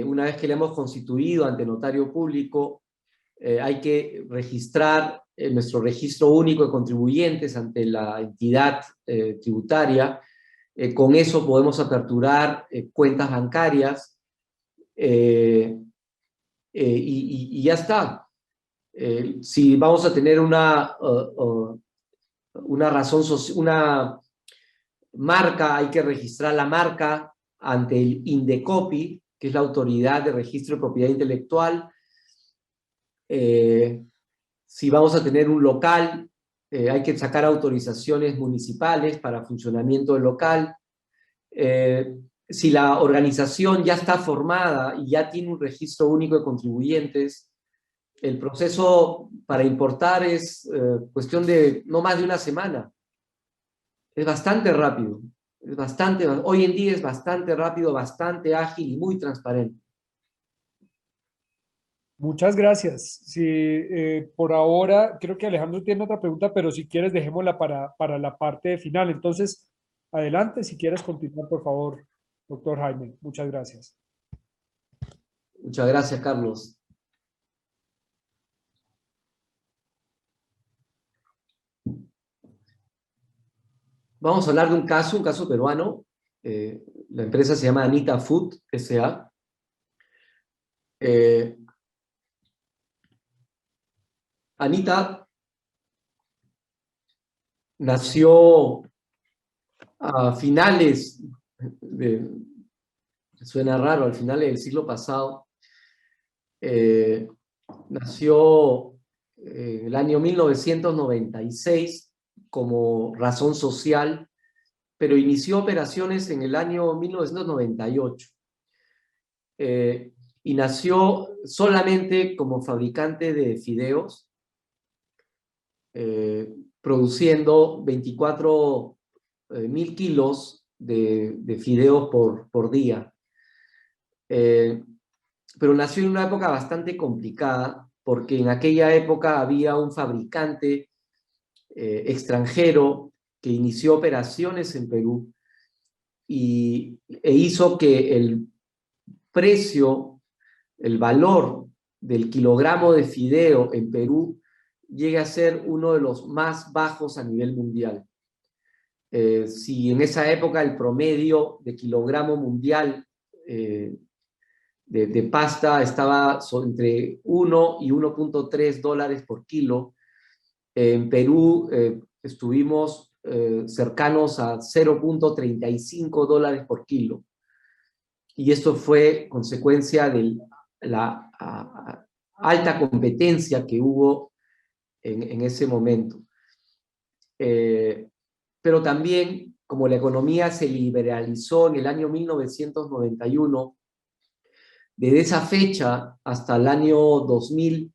Una vez que la hemos constituido ante notario público, hay que registrar nuestro registro único de contribuyentes ante la entidad tributaria. Con eso podemos aperturar cuentas bancarias y ya está. Si vamos a tener una razón social, una marca, hay que registrar la marca ante el INDECOPI, que es la Autoridad de Registro de Propiedad Intelectual. Si vamos a tener un local, hay que sacar autorizaciones municipales para funcionamiento del local. Si la organización ya está formada y ya tiene un registro único de contribuyentes, el proceso para importar es cuestión de no más de una semana. Es bastante rápido. Hoy en día es bastante rápido, bastante ágil y muy transparente. Muchas gracias. Sí, por ahora creo que Alejandro tiene otra pregunta, pero si quieres dejémosla para la parte final. Entonces, adelante, si quieres continuar, por favor, doctor Jaime. Muchas gracias. Muchas gracias, Carlos. Vamos a hablar de un caso peruano. La empresa se llama Anita Food S.A. Anita nació a finales, suena raro, al final del siglo pasado. Nació en el año 1996 como razón social, pero inició operaciones en el año 1998. Y nació solamente como fabricante de fideos, produciendo 24.000 kilos de fideos por día. Pero nació en una época bastante complicada, porque en aquella época había un fabricante extranjero que inició operaciones en Perú e hizo que el precio, el valor del kilogramo de fideo en Perú llegue a ser uno de los más bajos a nivel mundial. Si en esa época el promedio de kilogramo mundial de pasta estaba entre 1 y 1.3 dólares por kilo, en Perú estuvimos cercanos a 0.35 dólares por kilo. Y esto fue consecuencia de la alta competencia que hubo en ese momento. Pero también, como la economía se liberalizó en el año 1991, desde esa fecha hasta el año 2000,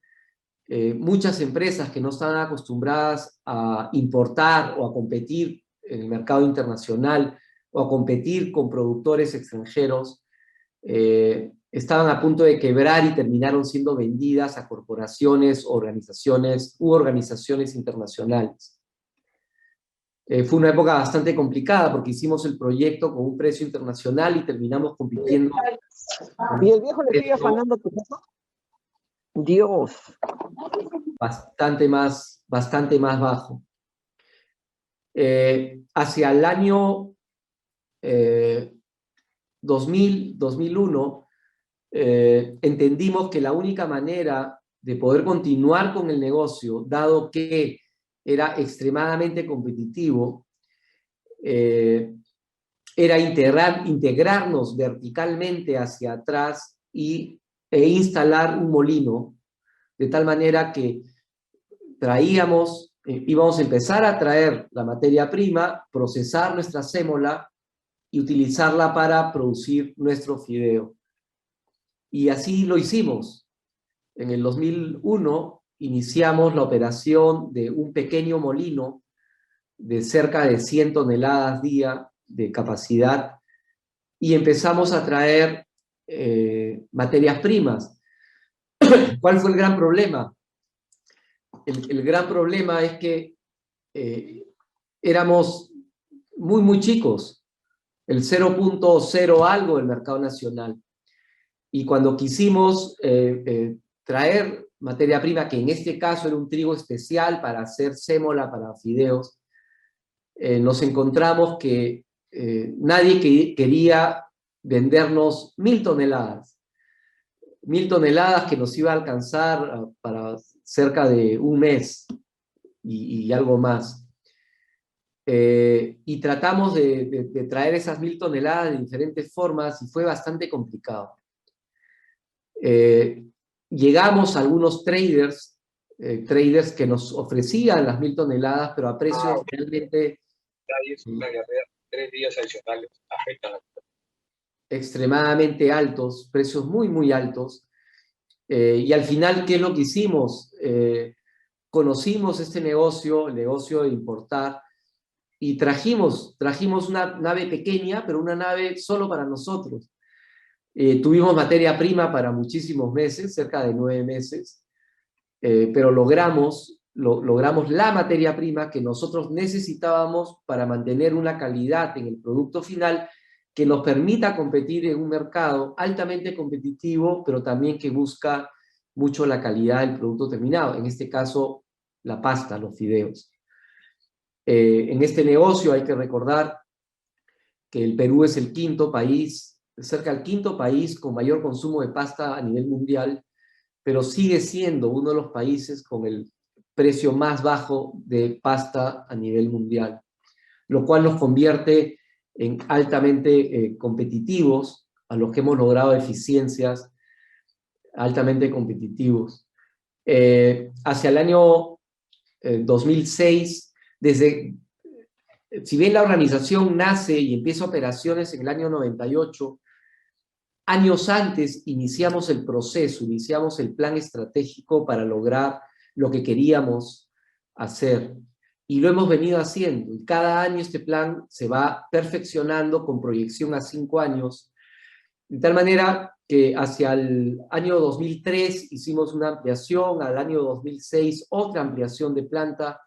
muchas empresas que no estaban acostumbradas a importar o a competir en el mercado internacional o a competir con productores extranjeros, estaban a punto de quebrar y terminaron siendo vendidas a corporaciones, organizaciones internacionales. Fue una época bastante complicada porque hicimos el proyecto con un precio internacional y terminamos compitiendo. ¿Y el viejo le sigue afanando tu casa? Dios. Bastante más bajo. Hacia el año 2000, 2001, entendimos que la única manera de poder continuar con el negocio, dado que era extremadamente competitivo, era integrarnos verticalmente hacia atrás e instalar un molino, de tal manera que íbamos a empezar a traer la materia prima, procesar nuestra sémola y utilizarla para producir nuestro fideo. Y así lo hicimos. En el 2001 iniciamos la operación de un pequeño molino de cerca de 100 toneladas día de capacidad y empezamos a traer materias primas. ¿Cuál fue el gran problema? El gran problema es que éramos muy chicos, el 0.0 algo del mercado nacional. Y cuando quisimos traer materia prima, que en este caso era un trigo especial para hacer sémola para fideos, nos encontramos que nadie quería vendernos 1000 toneladas. 1000 toneladas que nos iba a alcanzar para cerca de un mes y algo más. Y tratamos de traer esas 1000 toneladas de diferentes formas y fue bastante complicado. Llegamos a algunos traders que nos ofrecían las 1000 toneladas, pero a precios realmente 3 días adicionales afectan la extremadamente altos, precios muy, muy altos. Y al final, ¿qué es lo que hicimos? Conocimos este negocio, el negocio de importar, y trajimos una nave pequeña, pero una nave solo para nosotros. Tuvimos materia prima para muchísimos meses, cerca de 9 meses, pero logramos la materia prima que nosotros necesitábamos para mantener una calidad en el producto final que nos permita competir en un mercado altamente competitivo, pero también que busca mucho la calidad del producto terminado, en este caso la pasta, los fideos. En este negocio hay que recordar que el Perú es el quinto país, cerca del quinto país con mayor consumo de pasta a nivel mundial, pero sigue siendo uno de los países con el precio más bajo de pasta a nivel mundial, lo cual nos convierte en altamente competitivos, a los que hemos logrado eficiencias altamente competitivos. Hacia el año 2006, si bien la organización nace y empieza operaciones en el año 98, años antes iniciamos el proceso, iniciamos el plan estratégico para lograr lo que queríamos hacer. Y lo hemos venido haciendo. Y cada año este plan se va perfeccionando con proyección a 5 años. De tal manera que hacia el año 2003 hicimos una ampliación, al año 2006 otra ampliación de planta,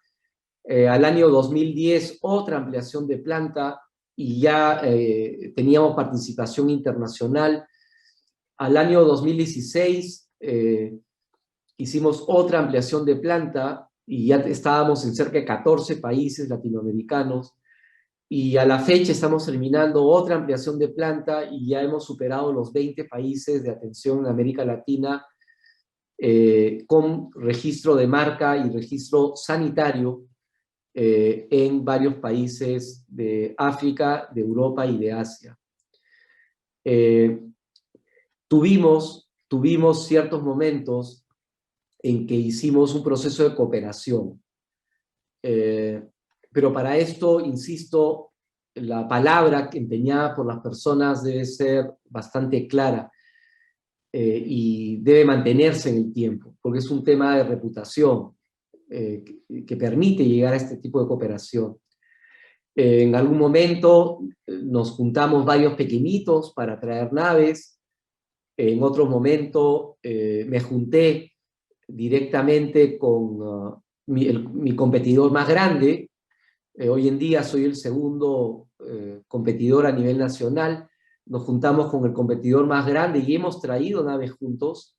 al año 2010 otra ampliación de planta, y ya teníamos participación internacional. Al año 2016 hicimos otra ampliación de planta y ya estábamos en cerca de 14 países latinoamericanos, y a la fecha estamos terminando otra ampliación de planta y ya hemos superado los 20 países de atención en América Latina con registro de marca y registro sanitario en varios países de África, de Europa y de Asia. Tuvimos ciertos momentos en que hicimos un proceso de cooperación. Pero para esto, insisto, la palabra empeñada por las personas debe ser bastante clara y debe mantenerse en el tiempo, porque es un tema de reputación que permite llegar a este tipo de cooperación. En algún momento nos juntamos varios pequeñitos para traer naves. En otro momento me junté directamente con mi competidor más grande. Hoy en día soy el segundo competidor a nivel nacional. Nos juntamos con el competidor más grande y hemos traído naves juntos.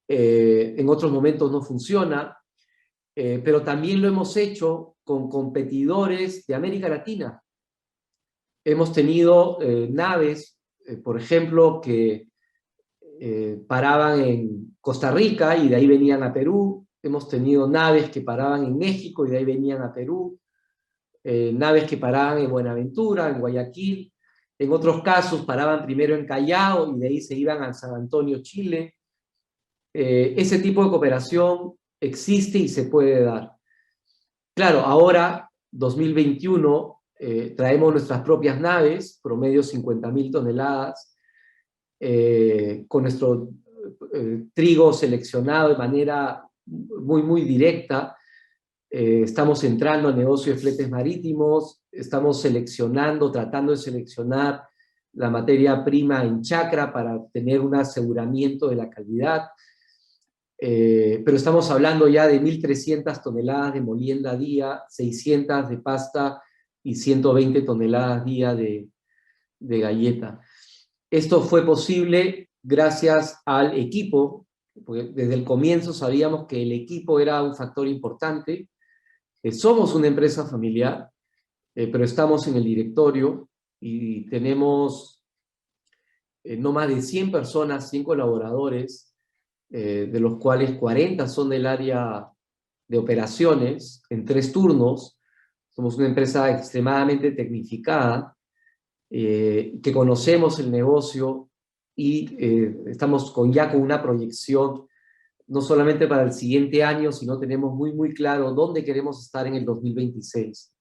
En otros momentos no funciona, pero también lo hemos hecho con competidores de América Latina. Hemos tenido naves, por ejemplo, que paraban en Costa Rica y de ahí venían a Perú. Hemos tenido naves que paraban en México y de ahí venían a Perú. Naves que paraban en Buenaventura, en Guayaquil. En otros casos paraban primero en Callao y de ahí se iban a San Antonio, Chile. Ese tipo de cooperación existe y se puede dar. Claro, ahora, 2021, traemos nuestras propias naves, promedio 50.000 toneladas, con nuestro trigo seleccionado de manera muy, muy directa. Estamos entrando al negocio de fletes marítimos, estamos tratando de seleccionar la materia prima en chacra para tener un aseguramiento de la calidad. Pero estamos hablando ya de 1.300 toneladas de molienda día, 600 de pasta y 120 toneladas día de galleta. Esto fue posible gracias al equipo porque desde el comienzo sabíamos que el equipo era un factor importante. Somos una empresa familiar, pero estamos en el directorio y tenemos no más de 100 personas, 100 colaboradores, de los cuales 40 son del área de operaciones en 3 turnos. Somos una empresa extremadamente tecnificada, que conocemos el negocio y estamos ya con una proyección no solamente para el siguiente año, sino tenemos muy claro dónde queremos estar en el 2026.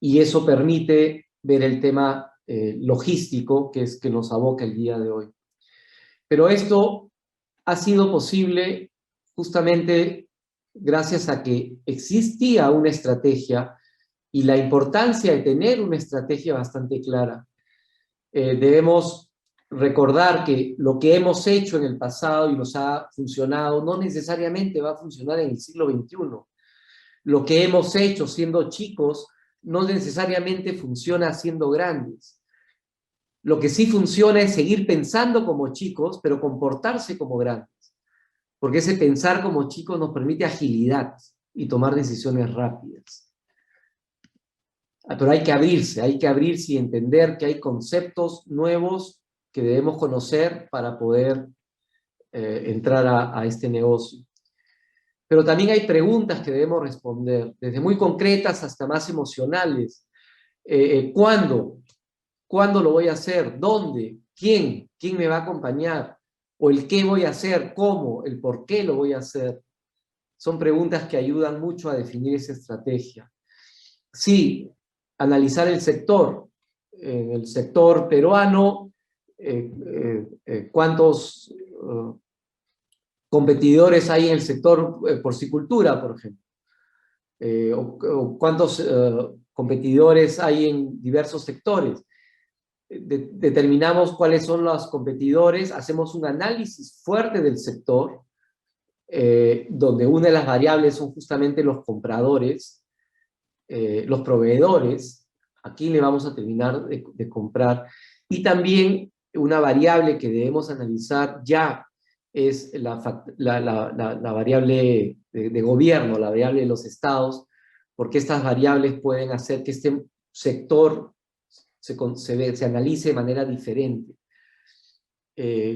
Y eso permite ver el tema logístico, que es que nos aboca el día de hoy. Pero esto ha sido posible justamente gracias a que existía una estrategia y la importancia de tener una estrategia bastante clara. Debemos recordar que lo que hemos hecho en el pasado y nos ha funcionado no necesariamente va a funcionar en el siglo XXI. Lo que hemos hecho siendo chicos no necesariamente funciona siendo grandes. Lo que sí funciona es seguir pensando como chicos, pero comportarse como grandes. Porque ese pensar como chicos nos permite agilidad y tomar decisiones rápidas. Pero hay que abrirse y entender que hay conceptos nuevos que debemos conocer para poder entrar a este negocio. Pero también hay preguntas que debemos responder, desde muy concretas hasta más emocionales. ¿Cuándo? ¿Cuándo lo voy a hacer? ¿Dónde? ¿Quién? ¿Quién me va a acompañar? ¿O el qué voy a hacer? ¿Cómo? ¿El por qué lo voy a hacer? Son preguntas que ayudan mucho a definir esa estrategia. Sí, analizar el sector. En el sector peruano, ¿cuántos competidores hay en el sector porcicultura, por ejemplo? O ¿cuántos competidores hay en diversos sectores? Determinamos cuáles son los competidores, hacemos un análisis fuerte del sector, donde una de las variables son justamente los compradores, los proveedores, a quién le vamos a terminar de comprar, y también una variable que debemos analizar ya es la variable de gobierno, la variable de los estados, porque estas variables pueden hacer que este sector se analice de manera diferente.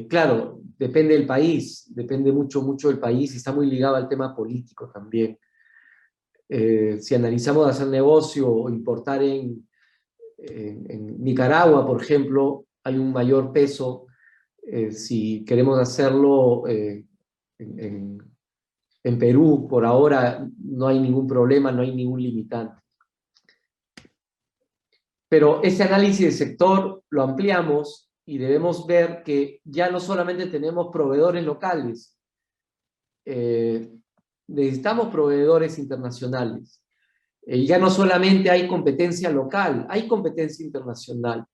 Claro, depende del país, depende mucho del país y está muy ligado al tema político también. Si analizamos hacer negocio o importar en Nicaragua, por ejemplo, hay un mayor peso. Si queremos hacerlo en Perú, por ahora no hay ningún problema, no hay ningún limitante. Pero ese análisis de sector lo ampliamos y debemos ver que ya no solamente tenemos proveedores locales, necesitamos proveedores internacionales. Ya no solamente hay competencia local, hay competencia internacional.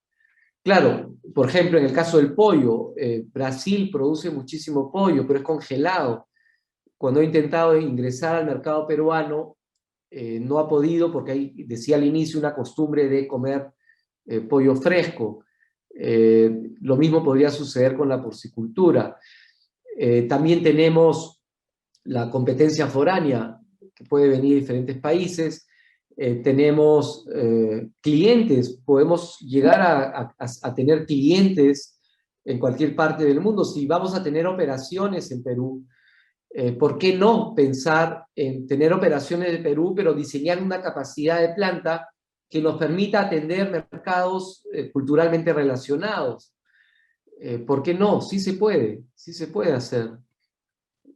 Claro, por ejemplo, en el caso del pollo, Brasil produce muchísimo pollo, pero es congelado. Cuando he intentado ingresar al mercado peruano, no ha podido porque hay, decía al inicio, una costumbre de comer pollo fresco. Lo mismo podría suceder con la porcicultura. También tenemos la competencia foránea, que puede venir de diferentes países. Tenemos clientes, podemos llegar a tener clientes en cualquier parte del mundo. Si vamos a tener operaciones en Perú, ¿por qué no pensar en tener operaciones de Perú, pero diseñar una capacidad de planta que nos permita atender mercados culturalmente relacionados? ¿Por qué no? Sí se puede hacer.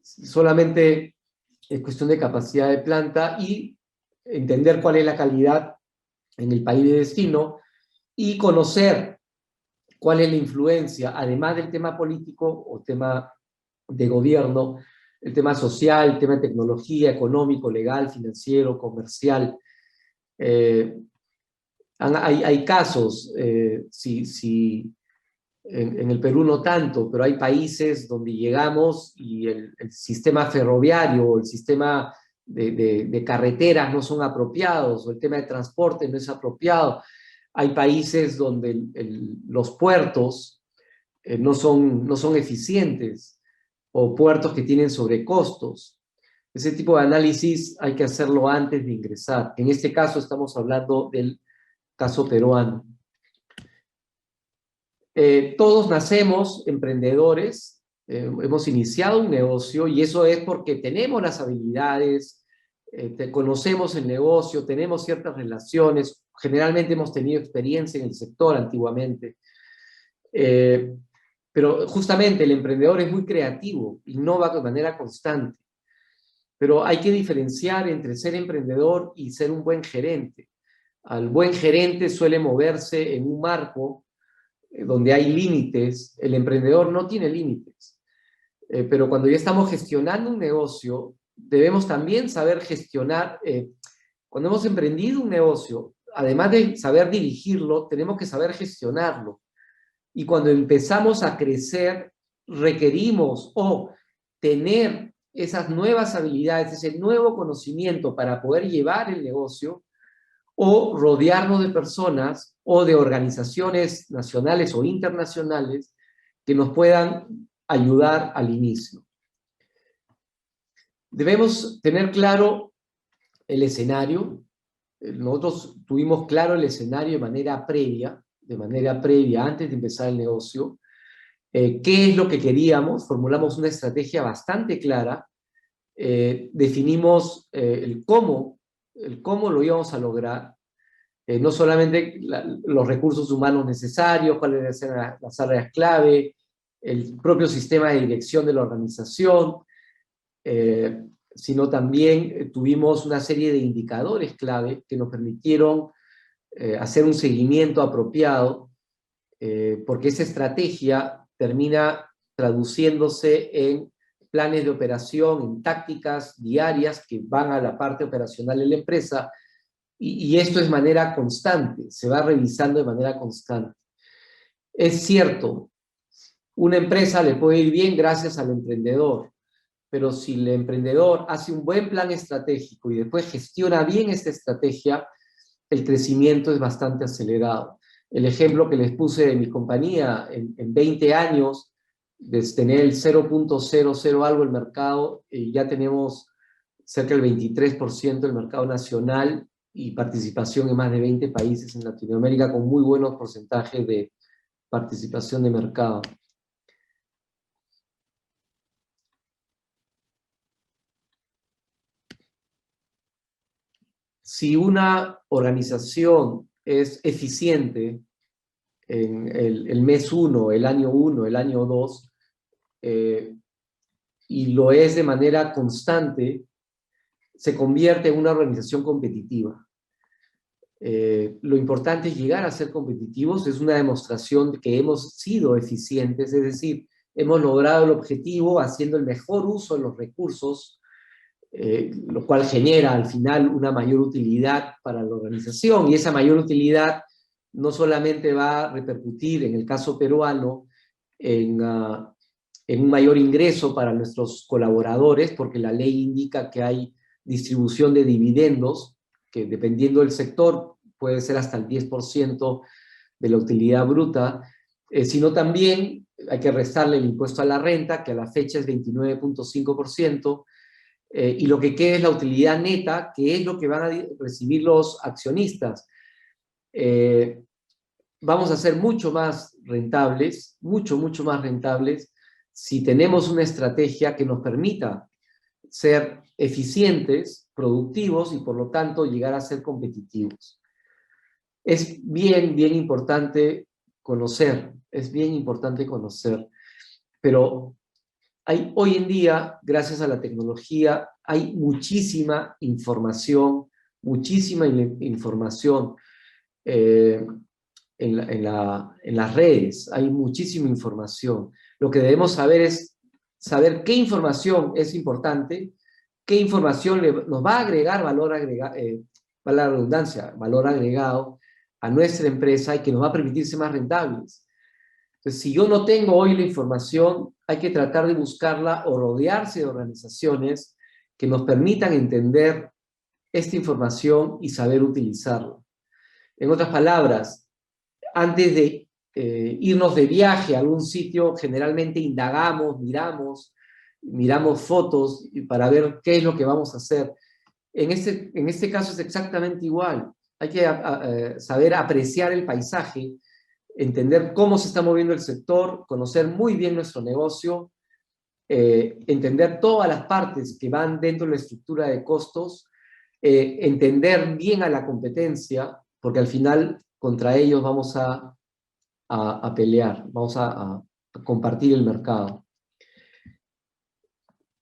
Solamente es cuestión de capacidad de planta y entender cuál es la calidad en el país de destino y conocer cuál es la influencia, además del tema político o tema de gobierno, el tema social, el tema de tecnología, económico, legal, financiero, comercial. Hay casos, en el Perú no tanto, pero hay países donde llegamos y el sistema ferroviario, el sistema de carreteras no son apropiados, o el tema de transporte no es apropiado. Hay países donde los puertos no son eficientes. o puertos que tienen sobrecostos. Ese tipo de análisis hay que hacerlo antes de ingresar. En este caso estamos hablando del caso peruano. Todos nacemos emprendedores, hemos iniciado un negocio y eso es porque tenemos las habilidades, conocemos el negocio, tenemos ciertas relaciones, generalmente hemos tenido experiencia en el sector antiguamente. Pero justamente el emprendedor es muy creativo, innova de manera constante. Pero hay que diferenciar entre ser emprendedor y ser un buen gerente. Al buen gerente suele moverse en un marco donde hay límites. El emprendedor no tiene límites. Pero cuando ya estamos gestionando un negocio, debemos también saber gestionar. Cuando hemos emprendido un negocio, además de saber dirigirlo, tenemos que saber gestionarlo. Y cuando empezamos a crecer, requerimos tener esas nuevas habilidades, ese nuevo conocimiento para poder llevar el negocio, o rodearnos de personas o de organizaciones nacionales o internacionales que nos puedan ayudar al inicio. Debemos tener claro el escenario. Nosotros tuvimos claro el escenario de manera previa, antes de empezar el negocio. ¿Qué es lo que queríamos? Formulamos una estrategia bastante clara. Definimos el cómo lo íbamos a lograr. No solamente los recursos humanos necesarios, cuáles eran las áreas clave, el propio sistema de dirección de la organización, sino también tuvimos una serie de indicadores clave que nos permitieron hacer un seguimiento apropiado, porque esa estrategia termina traduciéndose en planes de operación, en tácticas diarias que van a la parte operacional de la empresa, y esto es manera constante, se va revisando de manera constante. Es cierto, una empresa le puede ir bien gracias al emprendedor, pero si el emprendedor hace un buen plan estratégico y después gestiona bien esta estrategia, el crecimiento es bastante acelerado. El ejemplo que les puse de mi compañía, en 20 años, desde tener el 0.00 algo el mercado, ya tenemos cerca del 23% del mercado nacional y participación en más de 20 países en Latinoamérica con muy buenos porcentajes de participación de mercado. Si una organización es eficiente en el mes 1, el año 1, el año 2, y lo es de manera constante, se convierte en una organización competitiva. Lo importante es llegar a ser competitivos, es una demostración de que hemos sido eficientes, es decir, hemos logrado el objetivo haciendo el mejor uso de los recursos, lo cual genera al final una mayor utilidad para la organización, y esa mayor utilidad no solamente va a repercutir, en el caso peruano, en un mayor ingreso para nuestros colaboradores, porque la ley indica que hay distribución de dividendos, que dependiendo del sector puede ser hasta el 10% de la utilidad bruta, sino también hay que restarle el impuesto a la renta, que a la fecha es 29.5%, y lo que queda es la utilidad neta, que es lo que van a recibir los accionistas. Vamos a ser mucho más rentables, mucho más rentables, si tenemos una estrategia que nos permita ser eficientes, productivos y por lo tanto llegar a ser competitivos. Es bien importante conocer, pero hoy en día, gracias a la tecnología, hay muchísima información en las redes, hay muchísima información. Lo que debemos saber es saber qué información es importante, qué información nos va a agregar valor agregado a nuestra empresa y que nos va a permitir ser más rentables. Entonces, si yo no tengo hoy la información, hay que tratar de buscarla o rodearse de organizaciones que nos permitan entender esta información y saber utilizarla. En otras palabras, antes de irnos de viaje a algún sitio, generalmente indagamos, miramos miramos fotos para ver qué es lo que vamos a hacer. En este caso es exactamente igual. Hay que saber apreciar el paisaje, entender cómo se está moviendo el sector, conocer muy bien nuestro negocio, entender todas las partes que van dentro de la estructura de costos, entender bien a la competencia, porque al final contra ellos vamos a pelear, vamos a compartir el mercado.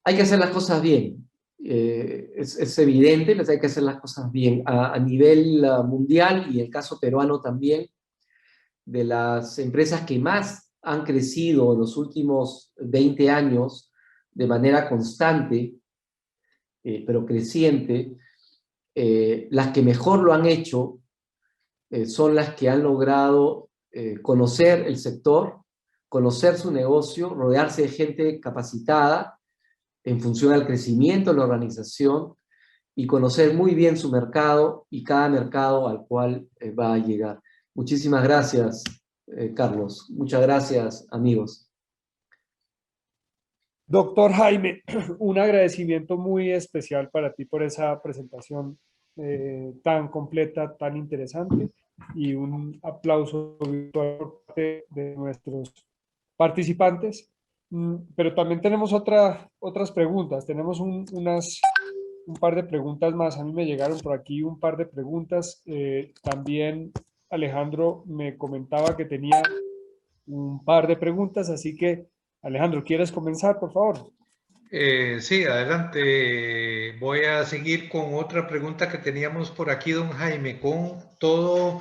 Hay que hacer las cosas bien. Es evidente, pero hay que hacer las cosas bien. A nivel mundial, y el caso peruano también, de las empresas que más han crecido en los últimos 20 años de manera constante, pero creciente, las que mejor lo han hecho son las que han logrado conocer el sector, conocer su negocio, rodearse de gente capacitada en función al crecimiento de la organización y conocer muy bien su mercado y cada mercado al cual va a llegar. Muchísimas gracias, Carlos. Muchas gracias, amigos. Doctor Jaime, un agradecimiento muy especial para ti por esa presentación tan completa, tan interesante, y un aplauso virtual por parte de nuestros participantes. Pero también tenemos otras preguntas. Tenemos un par de preguntas más. A mí me llegaron por aquí un par de preguntas. También Alejandro me comentaba que tenía un par de preguntas, así que Alejandro, ¿quieres comenzar, por favor? Sí, adelante. Voy a seguir con otra pregunta que teníamos por aquí, don Jaime, con todo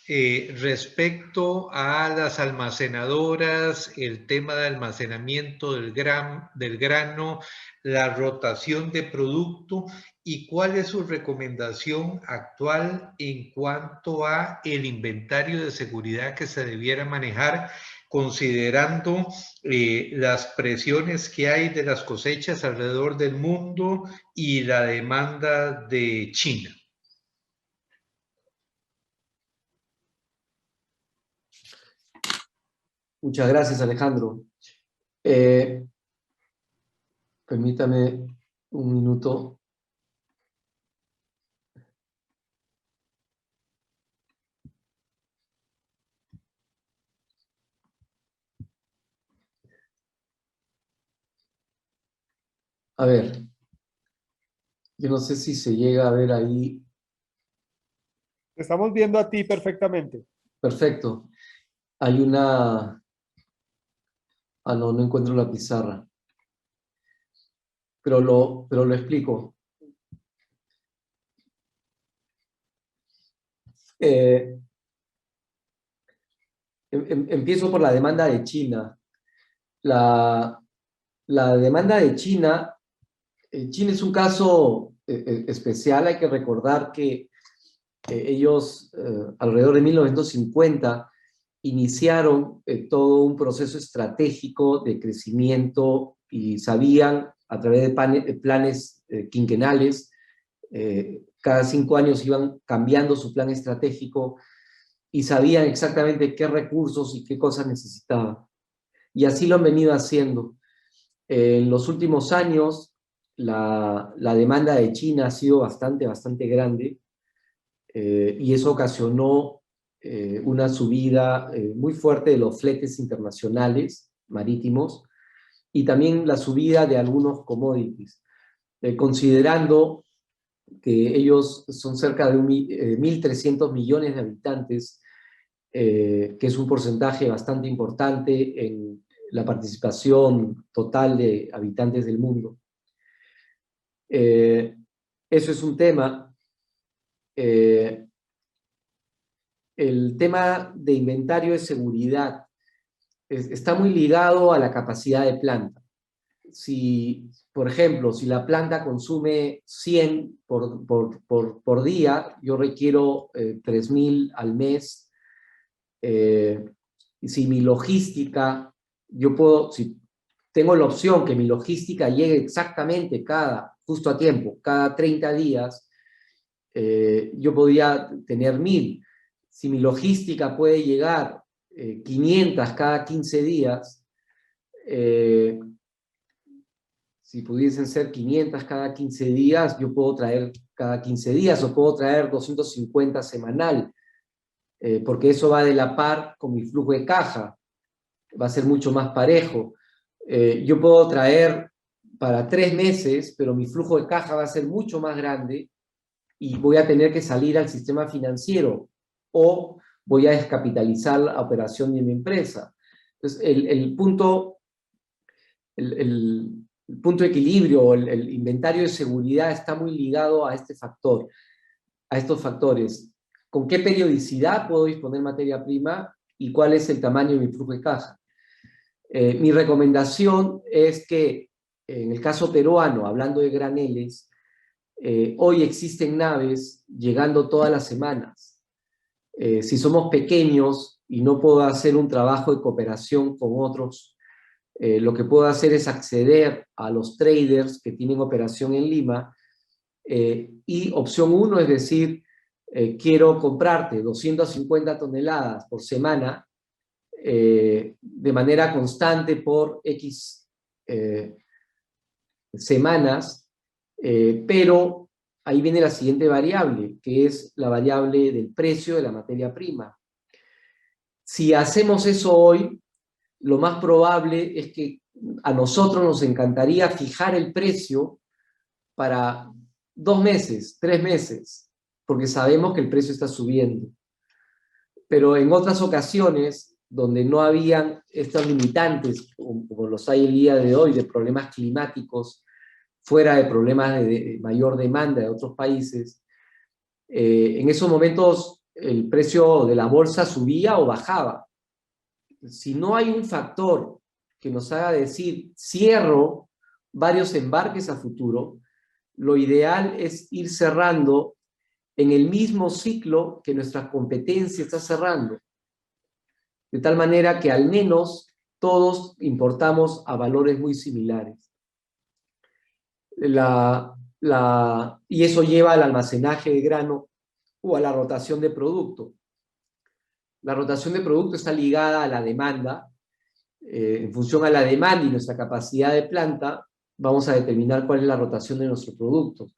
respecto a las almacenadoras, el tema de almacenamiento del grano, la rotación de producto y cuál es su recomendación actual en cuanto a el inventario de seguridad que se debiera manejar, considerando las presiones que hay de las cosechas alrededor del mundo y la demanda de China. Muchas gracias, Alejandro. Permítame un minuto. A ver, yo no sé si se llega a ver ahí. Te estamos viendo a ti perfectamente. Perfecto. Hay una... Ah, no, no encuentro la pizarra. Pero lo explico. Empiezo por la demanda de China. La demanda de China, China es un caso especial. Hay que recordar que ellos alrededor de 1950 iniciaron todo un proceso estratégico de crecimiento y sabían a través de planes quinquenales, cada 5 años iban cambiando su plan estratégico y sabían exactamente qué recursos y qué cosas necesitaban. Y así lo han venido haciendo. En los últimos años, la demanda de China ha sido bastante grande, y eso ocasionó una subida muy fuerte de los fletes internacionales marítimos y también la subida de algunos commodities, considerando que ellos son cerca de 1.300 millones de habitantes, que es un porcentaje bastante importante en la participación total de habitantes del mundo. Eso es un tema. El tema de inventario de seguridad está muy ligado a la capacidad de planta. Si, por ejemplo, si la planta consume 100 por día, yo requiero 3.000 al mes. Y si mi logística, si tengo la opción que mi logística llegue exactamente justo a tiempo, cada 30 días, yo podría tener 1.000. Si mi logística puede llegar 500 cada 15 días, Si pudiesen ser 500 cada 15 días, yo puedo traer cada 15 días o puedo traer 250 semanal, porque eso va de la par con mi flujo de caja, va a ser mucho más parejo. Yo puedo traer para 3 meses, pero mi flujo de caja va a ser mucho más grande y voy a tener que salir al sistema financiero o voy a descapitalizar la operación de mi empresa. Entonces, el punto de equilibrio, el inventario de seguridad está muy ligado a este factor, a estos factores. ¿Con qué periodicidad puedo disponer materia prima y cuál es el tamaño de mi flujo de caja? Mi recomendación es que, en el caso peruano, hablando de graneles, hoy existen naves llegando todas las semanas. Si somos pequeños y no puedo hacer un trabajo de cooperación con otros, lo que puedo hacer es acceder a los traders que tienen operación en Lima, y opción 1 es decir, quiero comprarte 250 toneladas por semana, de manera constante por X semanas, pero ahí viene la siguiente variable, que es la variable del precio de la materia prima. Si hacemos eso hoy, lo más probable es que a nosotros nos encantaría fijar el precio para 2 meses, 3 meses, porque sabemos que el precio está subiendo. Pero en otras ocasiones, donde no habían estas limitantes, como los hay el día de hoy, de problemas climáticos, fuera de problemas de mayor demanda de otros países, en esos momentos el precio de la bolsa subía o bajaba. Si no hay un factor que nos haga decir, cierro varios embarques a futuro, lo ideal es ir cerrando en el mismo ciclo que nuestra competencia está cerrando. De tal manera que al menos todos importamos a valores muy similares. Y eso lleva al almacenaje de grano o a la rotación de producto. La rotación de producto está ligada a la demanda. En función a la demanda y nuestra capacidad de planta, vamos a determinar cuál es la rotación de nuestro producto.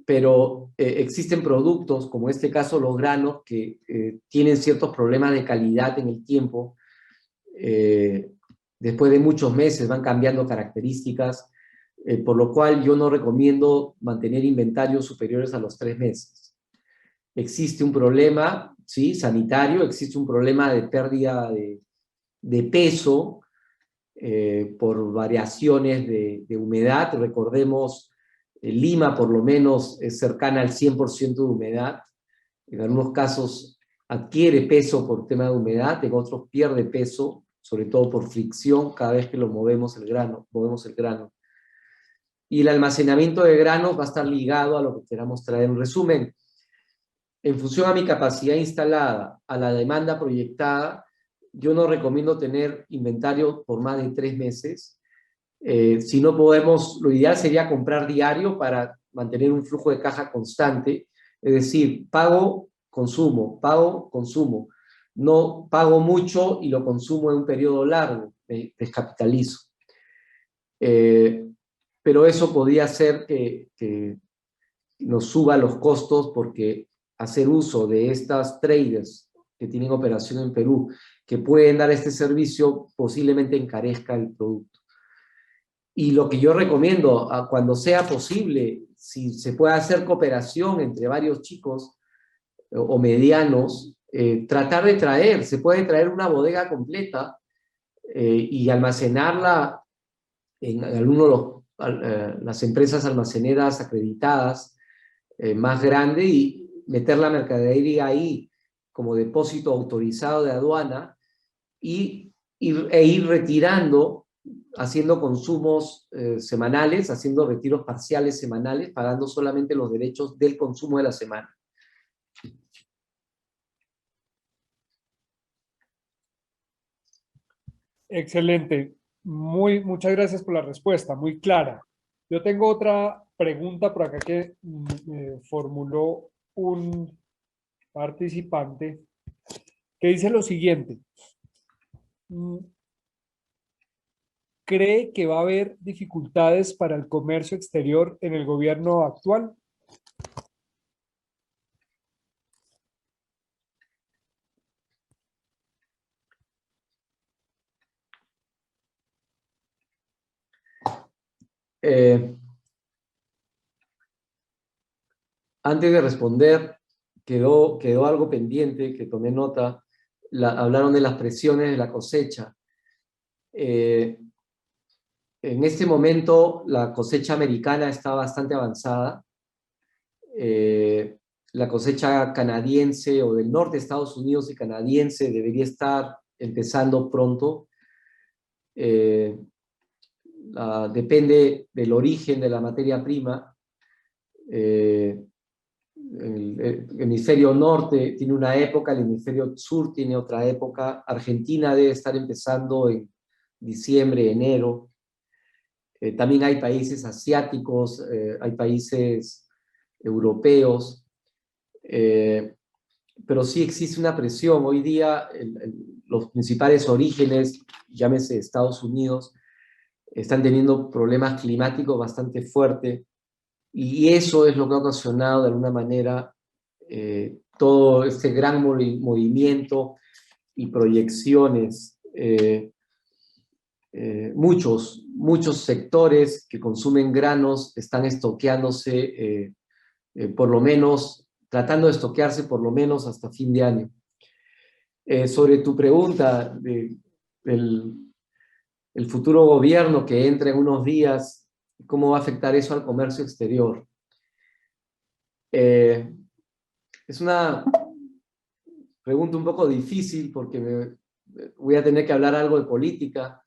Pero existen productos, como en este caso los granos, que tienen ciertos problemas de calidad en el tiempo. Después de muchos meses van cambiando características, por lo cual yo no recomiendo mantener inventarios superiores a los 3 meses. Existe un problema, ¿sí?, sanitario, existe un problema de pérdida de peso por variaciones de humedad. Recordemos, Lima por lo menos es cercana al 100% de humedad. En algunos casos adquiere peso por tema de humedad, en otros pierde peso, sobre todo por fricción cada vez que lo movemos el grano. Y el almacenamiento de granos va a estar ligado a lo que queramos traer. En resumen, en función a mi capacidad instalada, a la demanda proyectada, yo no recomiendo tener inventario por más de 3 meses. Si no podemos, lo ideal sería comprar diario para mantener un flujo de caja constante. Es decir, pago, consumo, no pago mucho y lo consumo en un periodo largo, me descapitalizo. Pero eso podría hacer que nos suba los costos, porque hacer uso de estas traders que tienen operación en Perú, que pueden dar este servicio, posiblemente encarezca el producto. Y lo que yo recomiendo, cuando sea posible, si se puede hacer cooperación entre varios chicos o medianos, tratar de traer, se puede traer una bodega completa y almacenarla en alguno de las empresas almaceneras acreditadas más grande, y meter la mercadería ahí como depósito autorizado de aduana e ir retirando, haciendo consumos semanales, haciendo retiros parciales semanales, pagando solamente los derechos del consumo de la semana. Excelente. Muchas gracias por la respuesta, muy clara. Yo tengo otra pregunta por acá que formuló un participante que dice lo siguiente. ¿cree que va a haber dificultades para el comercio exterior en el gobierno actual? Antes de responder, quedó algo pendiente que tomé nota. Hablaron de las presiones de la cosecha. En este momento, la cosecha americana está bastante avanzada. La cosecha canadiense o del norte de Estados Unidos y canadiense debería estar empezando pronto. Depende del origen de la materia prima. El hemisferio norte tiene una época, el hemisferio sur tiene otra época. Argentina debe estar empezando en diciembre, enero. También hay países asiáticos, hay países europeos, pero sí existe una presión. Hoy día los principales orígenes, llámese Estados Unidos, están teniendo problemas climáticos bastante fuertes. Y eso es lo que ha ocasionado de alguna manera todo este gran movimiento y proyecciones. Muchos sectores que consumen granos están estoqueándose, por lo menos, tratando de estoquearse por lo menos hasta fin de año. Sobre tu pregunta el futuro gobierno que entra en unos días, ¿cómo va a afectar eso al comercio exterior? Es una pregunta un poco difícil porque voy a tener que hablar algo de política,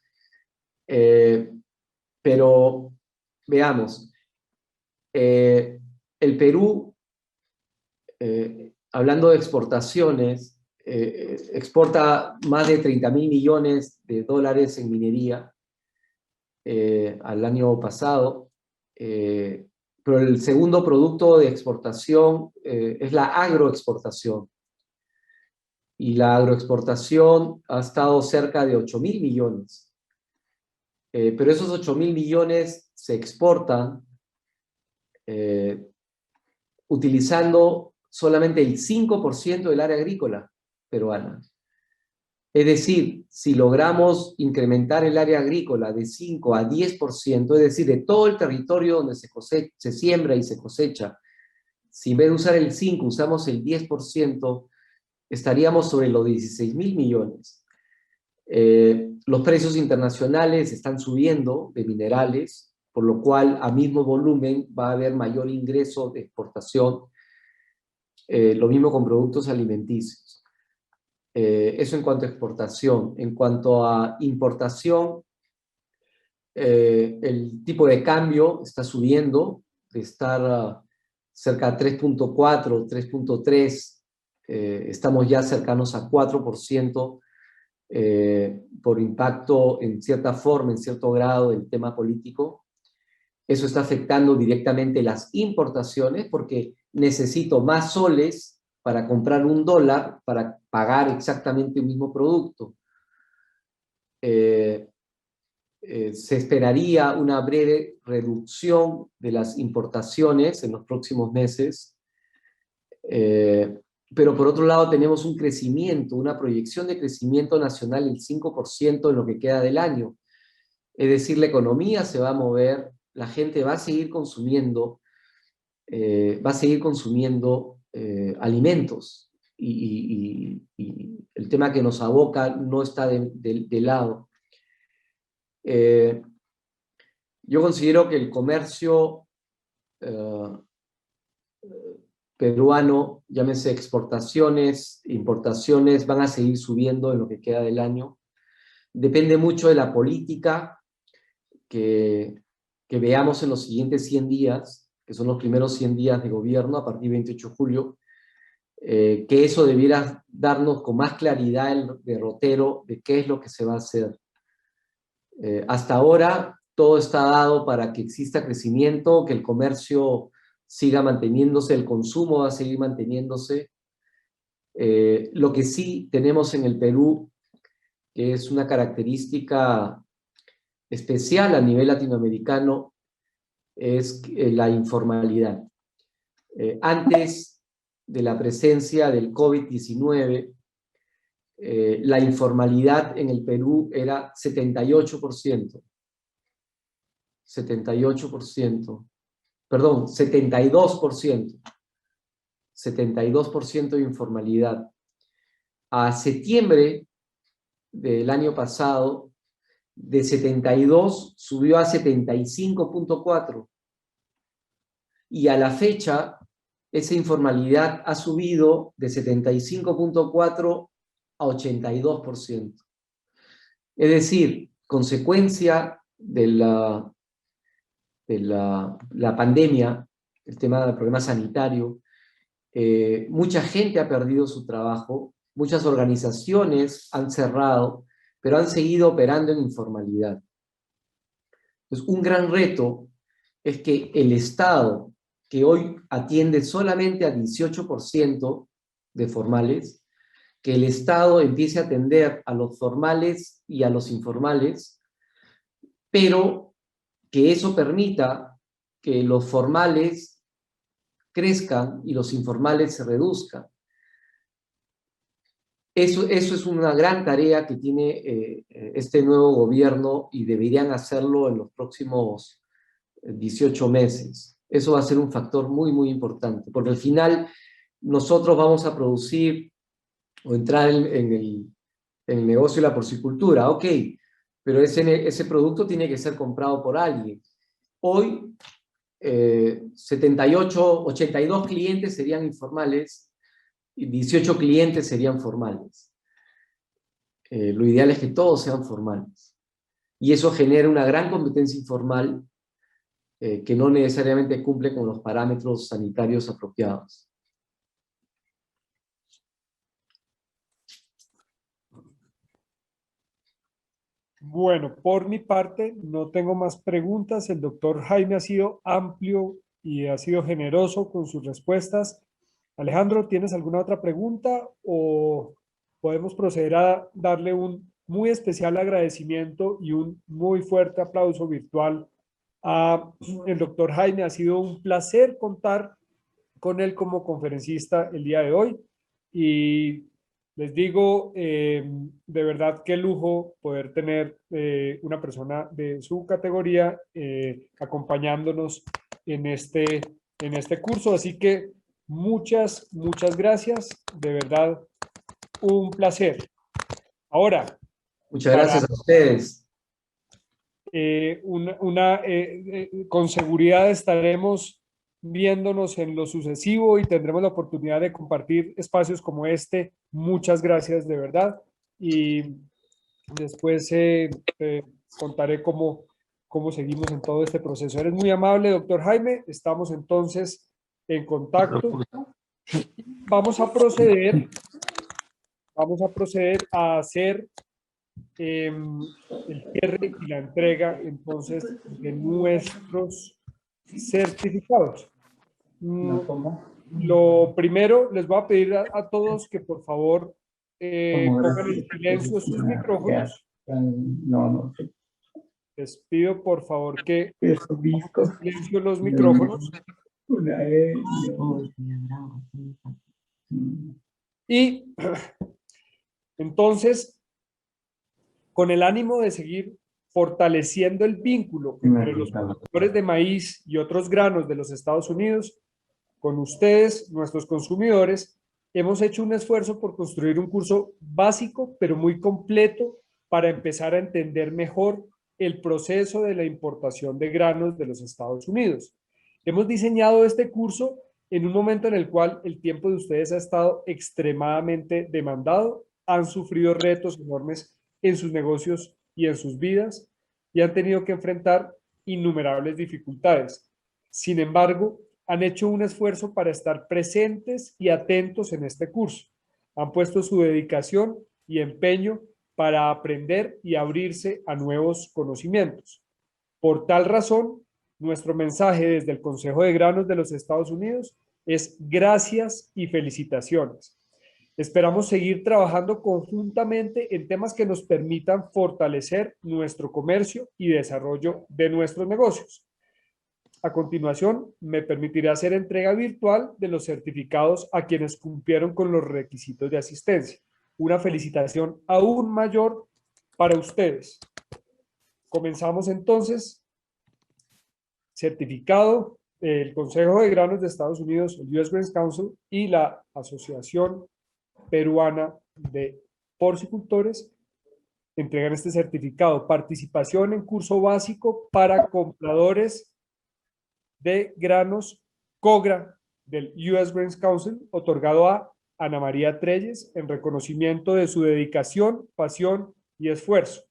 pero veamos. El Perú, hablando de exportaciones, exporta más de 30.000 millones de dólares en minería al año pasado, pero el segundo producto de exportación es la agroexportación. Y la agroexportación ha estado cerca de 8.000 millones. Pero esos 8.000 millones se exportan utilizando solamente el 5% del área agrícola peruana. Es decir, si logramos incrementar el área agrícola de 5 a 10%, es decir, de todo el territorio donde se siembra y se cosecha, si en vez de usar el 5 usamos el 10%, estaríamos sobre los 16.000 millones. Los precios internacionales están subiendo de minerales, por lo cual a mismo volumen va a haber mayor ingreso de exportación. Lo mismo con productos alimenticios. Eso en cuanto a exportación. En cuanto a importación, el tipo de cambio está subiendo, de estar cerca de 3.4, 3.3, estamos ya cercanos a 4%, por impacto en cierta forma, en cierto grado del tema político. Eso está afectando directamente las importaciones porque necesito más soles para comprar $1 para pagar exactamente el mismo producto. Se esperaría una breve reducción de las importaciones en los próximos meses, pero por otro lado tenemos un crecimiento, una proyección de crecimiento nacional del 5% en lo que queda del año. Es decir, la economía se va a mover, la gente va a seguir consumiendo, alimentos. Y el tema que nos aboca no está de lado. Yo considero que el comercio peruano, llámese exportaciones, importaciones, van a seguir subiendo en lo que queda del año. Depende mucho de la política que veamos en los siguientes 100 días, que son los primeros 100 días de gobierno a partir del 28 de julio, que eso debiera darnos con más claridad el derrotero de qué es lo que se va a hacer. Hasta ahora todo está dado para que exista crecimiento, que el comercio siga manteniéndose, el consumo va a seguir manteniéndose. Lo que sí tenemos en el Perú, que es una característica especial a nivel latinoamericano es la informalidad. Antes de la presencia del COVID-19, la informalidad en el Perú era 78%. 72%. 72% de informalidad. A septiembre del año pasado, de 72 subió a 75.4. Y a la fecha, esa informalidad ha subido de 75.4 a 82%. Es decir, consecuencia de la pandemia, el tema del problema sanitario, mucha gente ha perdido su trabajo, muchas organizaciones han cerrado, pero han seguido operando en informalidad. Entonces, un gran reto es que el Estado, que hoy atiende solamente a 18% de formales, que el Estado empiece a atender a los formales y a los informales, pero que eso permita que los formales crezcan y los informales se reduzcan. Eso es una gran tarea que tiene este nuevo gobierno y deberían hacerlo en los próximos 18 meses. Eso va a ser un factor muy, muy importante, porque al final nosotros vamos a producir o entrar en el negocio de la porcicultura, ok, pero ese producto tiene que ser comprado por alguien. Hoy, 82 clientes serían informales y 18 clientes serían formales. Lo ideal es que todos sean formales. Y eso genera una gran competencia informal que no necesariamente cumple con los parámetros sanitarios apropiados. Bueno, por mi parte no tengo más preguntas. El doctor Jaime ha sido amplio y ha sido generoso con sus respuestas. Alejandro, ¿tienes alguna otra pregunta o podemos proceder a darle un muy especial agradecimiento y un muy fuerte aplauso virtual a el doctor Jaime? Ha sido un placer contar con él como conferencista el día de hoy y les digo, de verdad qué lujo poder tener una persona de su categoría acompañándonos en este curso. Así que muchas gracias. De verdad, un placer. Ahora. Muchas gracias a ustedes. Con seguridad estaremos viéndonos en lo sucesivo y tendremos la oportunidad de compartir espacios como este. Muchas gracias de verdad y después contaré cómo seguimos en todo este proceso. Eres muy amable, doctor Jaime. Estamos entonces en contacto. Vamos a proceder a hacer el cierre y la entrega entonces de nuestros certificados. Lo primero, les voy a pedir a todos que por favor pongan en silencio sus micrófonos. Les pido por favor que pongan en silencio los micrófonos. Y entonces, con el ánimo de seguir fortaleciendo el vínculo entre los productores de maíz y otros granos de los Estados Unidos, con ustedes, nuestros consumidores, hemos hecho un esfuerzo por construir un curso básico, pero muy completo, para empezar a entender mejor el proceso de la importación de granos de los Estados Unidos. Hemos diseñado este curso en un momento en el cual el tiempo de ustedes ha estado extremadamente demandado, han sufrido retos enormes en sus negocios y en sus vidas y han tenido que enfrentar innumerables dificultades. Sin embargo, han hecho un esfuerzo para estar presentes y atentos en este curso. Han puesto su dedicación y empeño para aprender y abrirse a nuevos conocimientos. Por tal razón, nuestro mensaje desde el Consejo de Granos de los Estados Unidos es gracias y felicitaciones. Esperamos seguir trabajando conjuntamente en temas que nos permitan fortalecer nuestro comercio y desarrollo de nuestros negocios. A continuación, me permitiré hacer entrega virtual de los certificados a quienes cumplieron con los requisitos de asistencia. Una felicitación aún mayor para ustedes. Comenzamos entonces. Certificado, el Consejo de Granos de Estados Unidos, el US Grains Council y la Asociación Peruana de Porcicultores entregan este certificado. Participación en curso básico para compradores de granos COGRA del US Grains Council, otorgado a Ana María Trelles en reconocimiento de su dedicación, pasión y esfuerzo.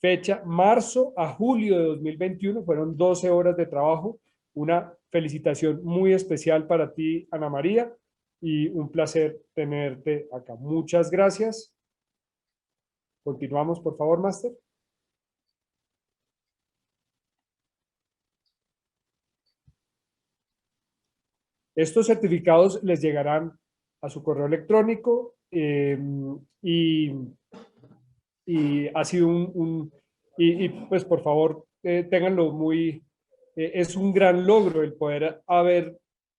Fecha marzo a julio de 2021, fueron 12 horas de trabajo. Una felicitación muy especial para ti, Ana María, y un placer tenerte acá. Muchas gracias. Continuamos, por favor, Máster. Estos certificados les llegarán a su correo electrónico y ha sido pues por favor ténganlo muy, es un gran logro el poder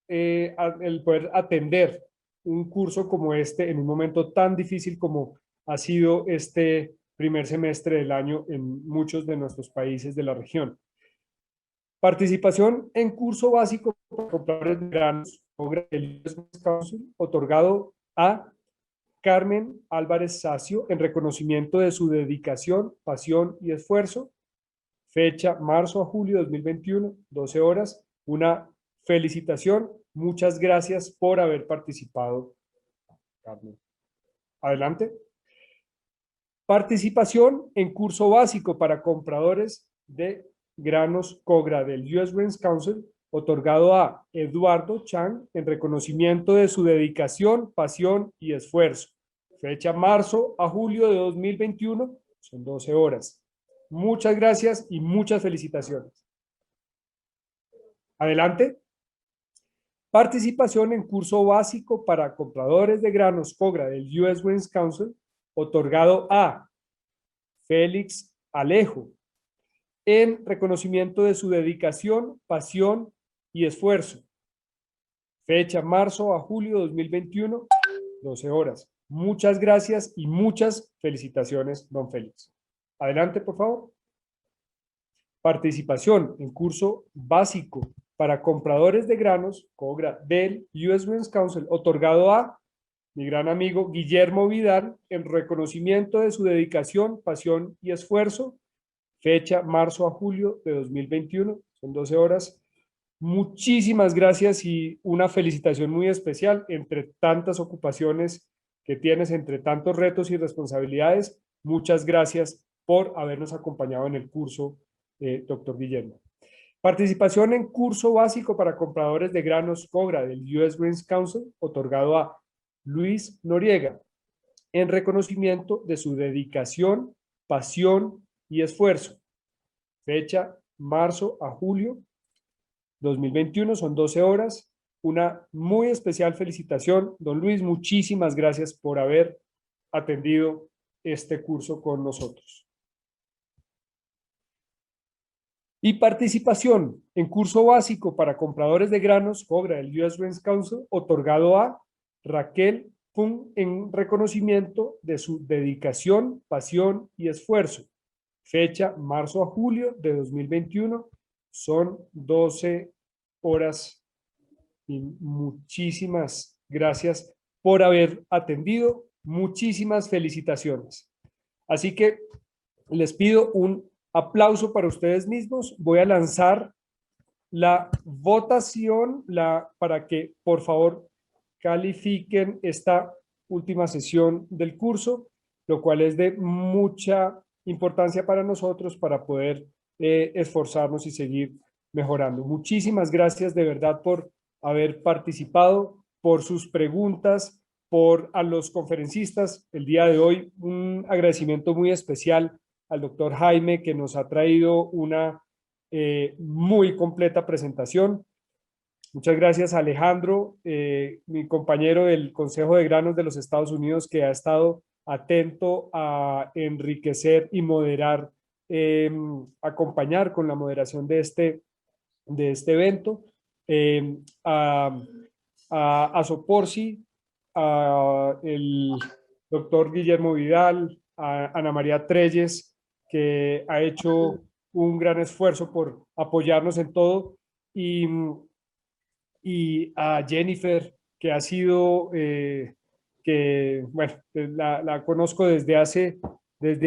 el poder atender un curso como este en un momento tan difícil como ha sido este primer semestre del año en muchos de nuestros países de la región. Participación en curso básico para compradores de granos del US Council, otorgado a Carmen Álvarez Sacio en reconocimiento de su dedicación, pasión y esfuerzo. Fecha marzo a julio de 2021, 12 horas. Una felicitación. Muchas gracias por haber participado, Carmen. Adelante. Participación en curso básico para compradores de granos COGRA del US Grains Council, otorgado a Eduardo Chang en reconocimiento de su dedicación, pasión y esfuerzo. Fecha marzo a julio de 2021, son 12 horas. Muchas gracias y muchas felicitaciones. Adelante. Participación en curso básico para compradores de granos COGRA del US Grains Council, otorgado a Félix Alejo en reconocimiento de su dedicación, pasión y esfuerzo. Fecha marzo a julio de 2021, 12 horas. Muchas gracias y muchas felicitaciones, don Félix. Adelante, por favor. Participación en curso básico para compradores de granos COGRA del US Grains Council, otorgado a mi gran amigo Guillermo Vidal en reconocimiento de su dedicación, pasión y esfuerzo. Fecha marzo a julio de 2021, son 12 horas. Muchísimas gracias y una felicitación muy especial entre tantas ocupaciones que tienes, entre tantos retos y responsabilidades. Muchas gracias por habernos acompañado en el curso, doctor Guillermo. Participación en curso básico para compradores de granos COGRA del US Grains Council, otorgado a Luis Noriega, en reconocimiento de su dedicación, pasión y esfuerzo. Fecha marzo a julio 2021, son 12 horas. Una muy especial felicitación, don Luis, muchísimas gracias por haber atendido este curso con nosotros. Y participación en curso básico para compradores de granos COGRA del US Grains Council, otorgado a Raquel Pung en reconocimiento de su dedicación, pasión y esfuerzo. Fecha marzo a julio de 2021, son 12 horas y muchísimas gracias por haber atendido. Muchísimas felicitaciones. Así que les pido un aplauso para ustedes mismos. Voy a lanzar la votación para que por favor califiquen esta última sesión del curso, lo cual es de mucha importancia para nosotros para poder esforzarnos y seguir mejorando. Muchísimas gracias de verdad por haber participado, por sus preguntas, a los conferencistas. El día de hoy un agradecimiento muy especial al doctor Jaime, que nos ha traído una muy completa presentación. Muchas gracias, Alejandro, mi compañero del Consejo de Granos de los Estados Unidos, que ha estado atento a enriquecer y moderar, acompañar con la moderación de este evento. A Soporsi, a el doctor Guillermo Vidal, a Ana María Treyes, que ha hecho un gran esfuerzo por apoyarnos en todo, y a Jennifer, que ha sido, que, bueno, la conozco desde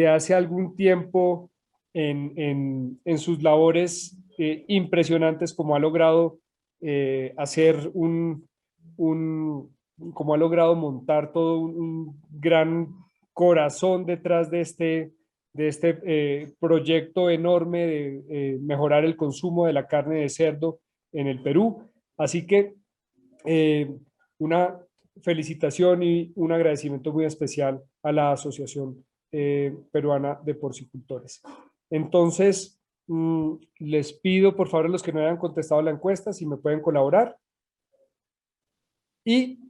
hace algún tiempo en sus labores impresionantes, como ha logrado hacer como ha logrado montar todo un gran corazón detrás de este proyecto enorme de mejorar el consumo de la carne de cerdo en el Perú. Así que una felicitación y un agradecimiento muy especial a la Asociación Peruana de Porcicultores. Entonces, les pido por favor a los que no hayan contestado la encuesta si me pueden colaborar. Y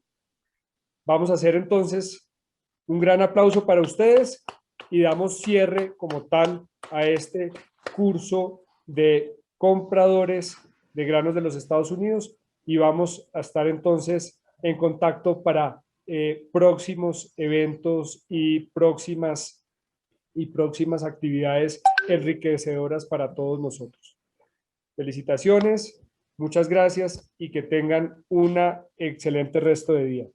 vamos a hacer entonces un gran aplauso para ustedes y damos cierre como tal a este curso de compradores de granos de los Estados Unidos, y vamos a estar entonces en contacto para próximos eventos y próximas actividades enriquecedoras para todos nosotros. Felicitaciones, muchas gracias y que tengan un excelente resto de día.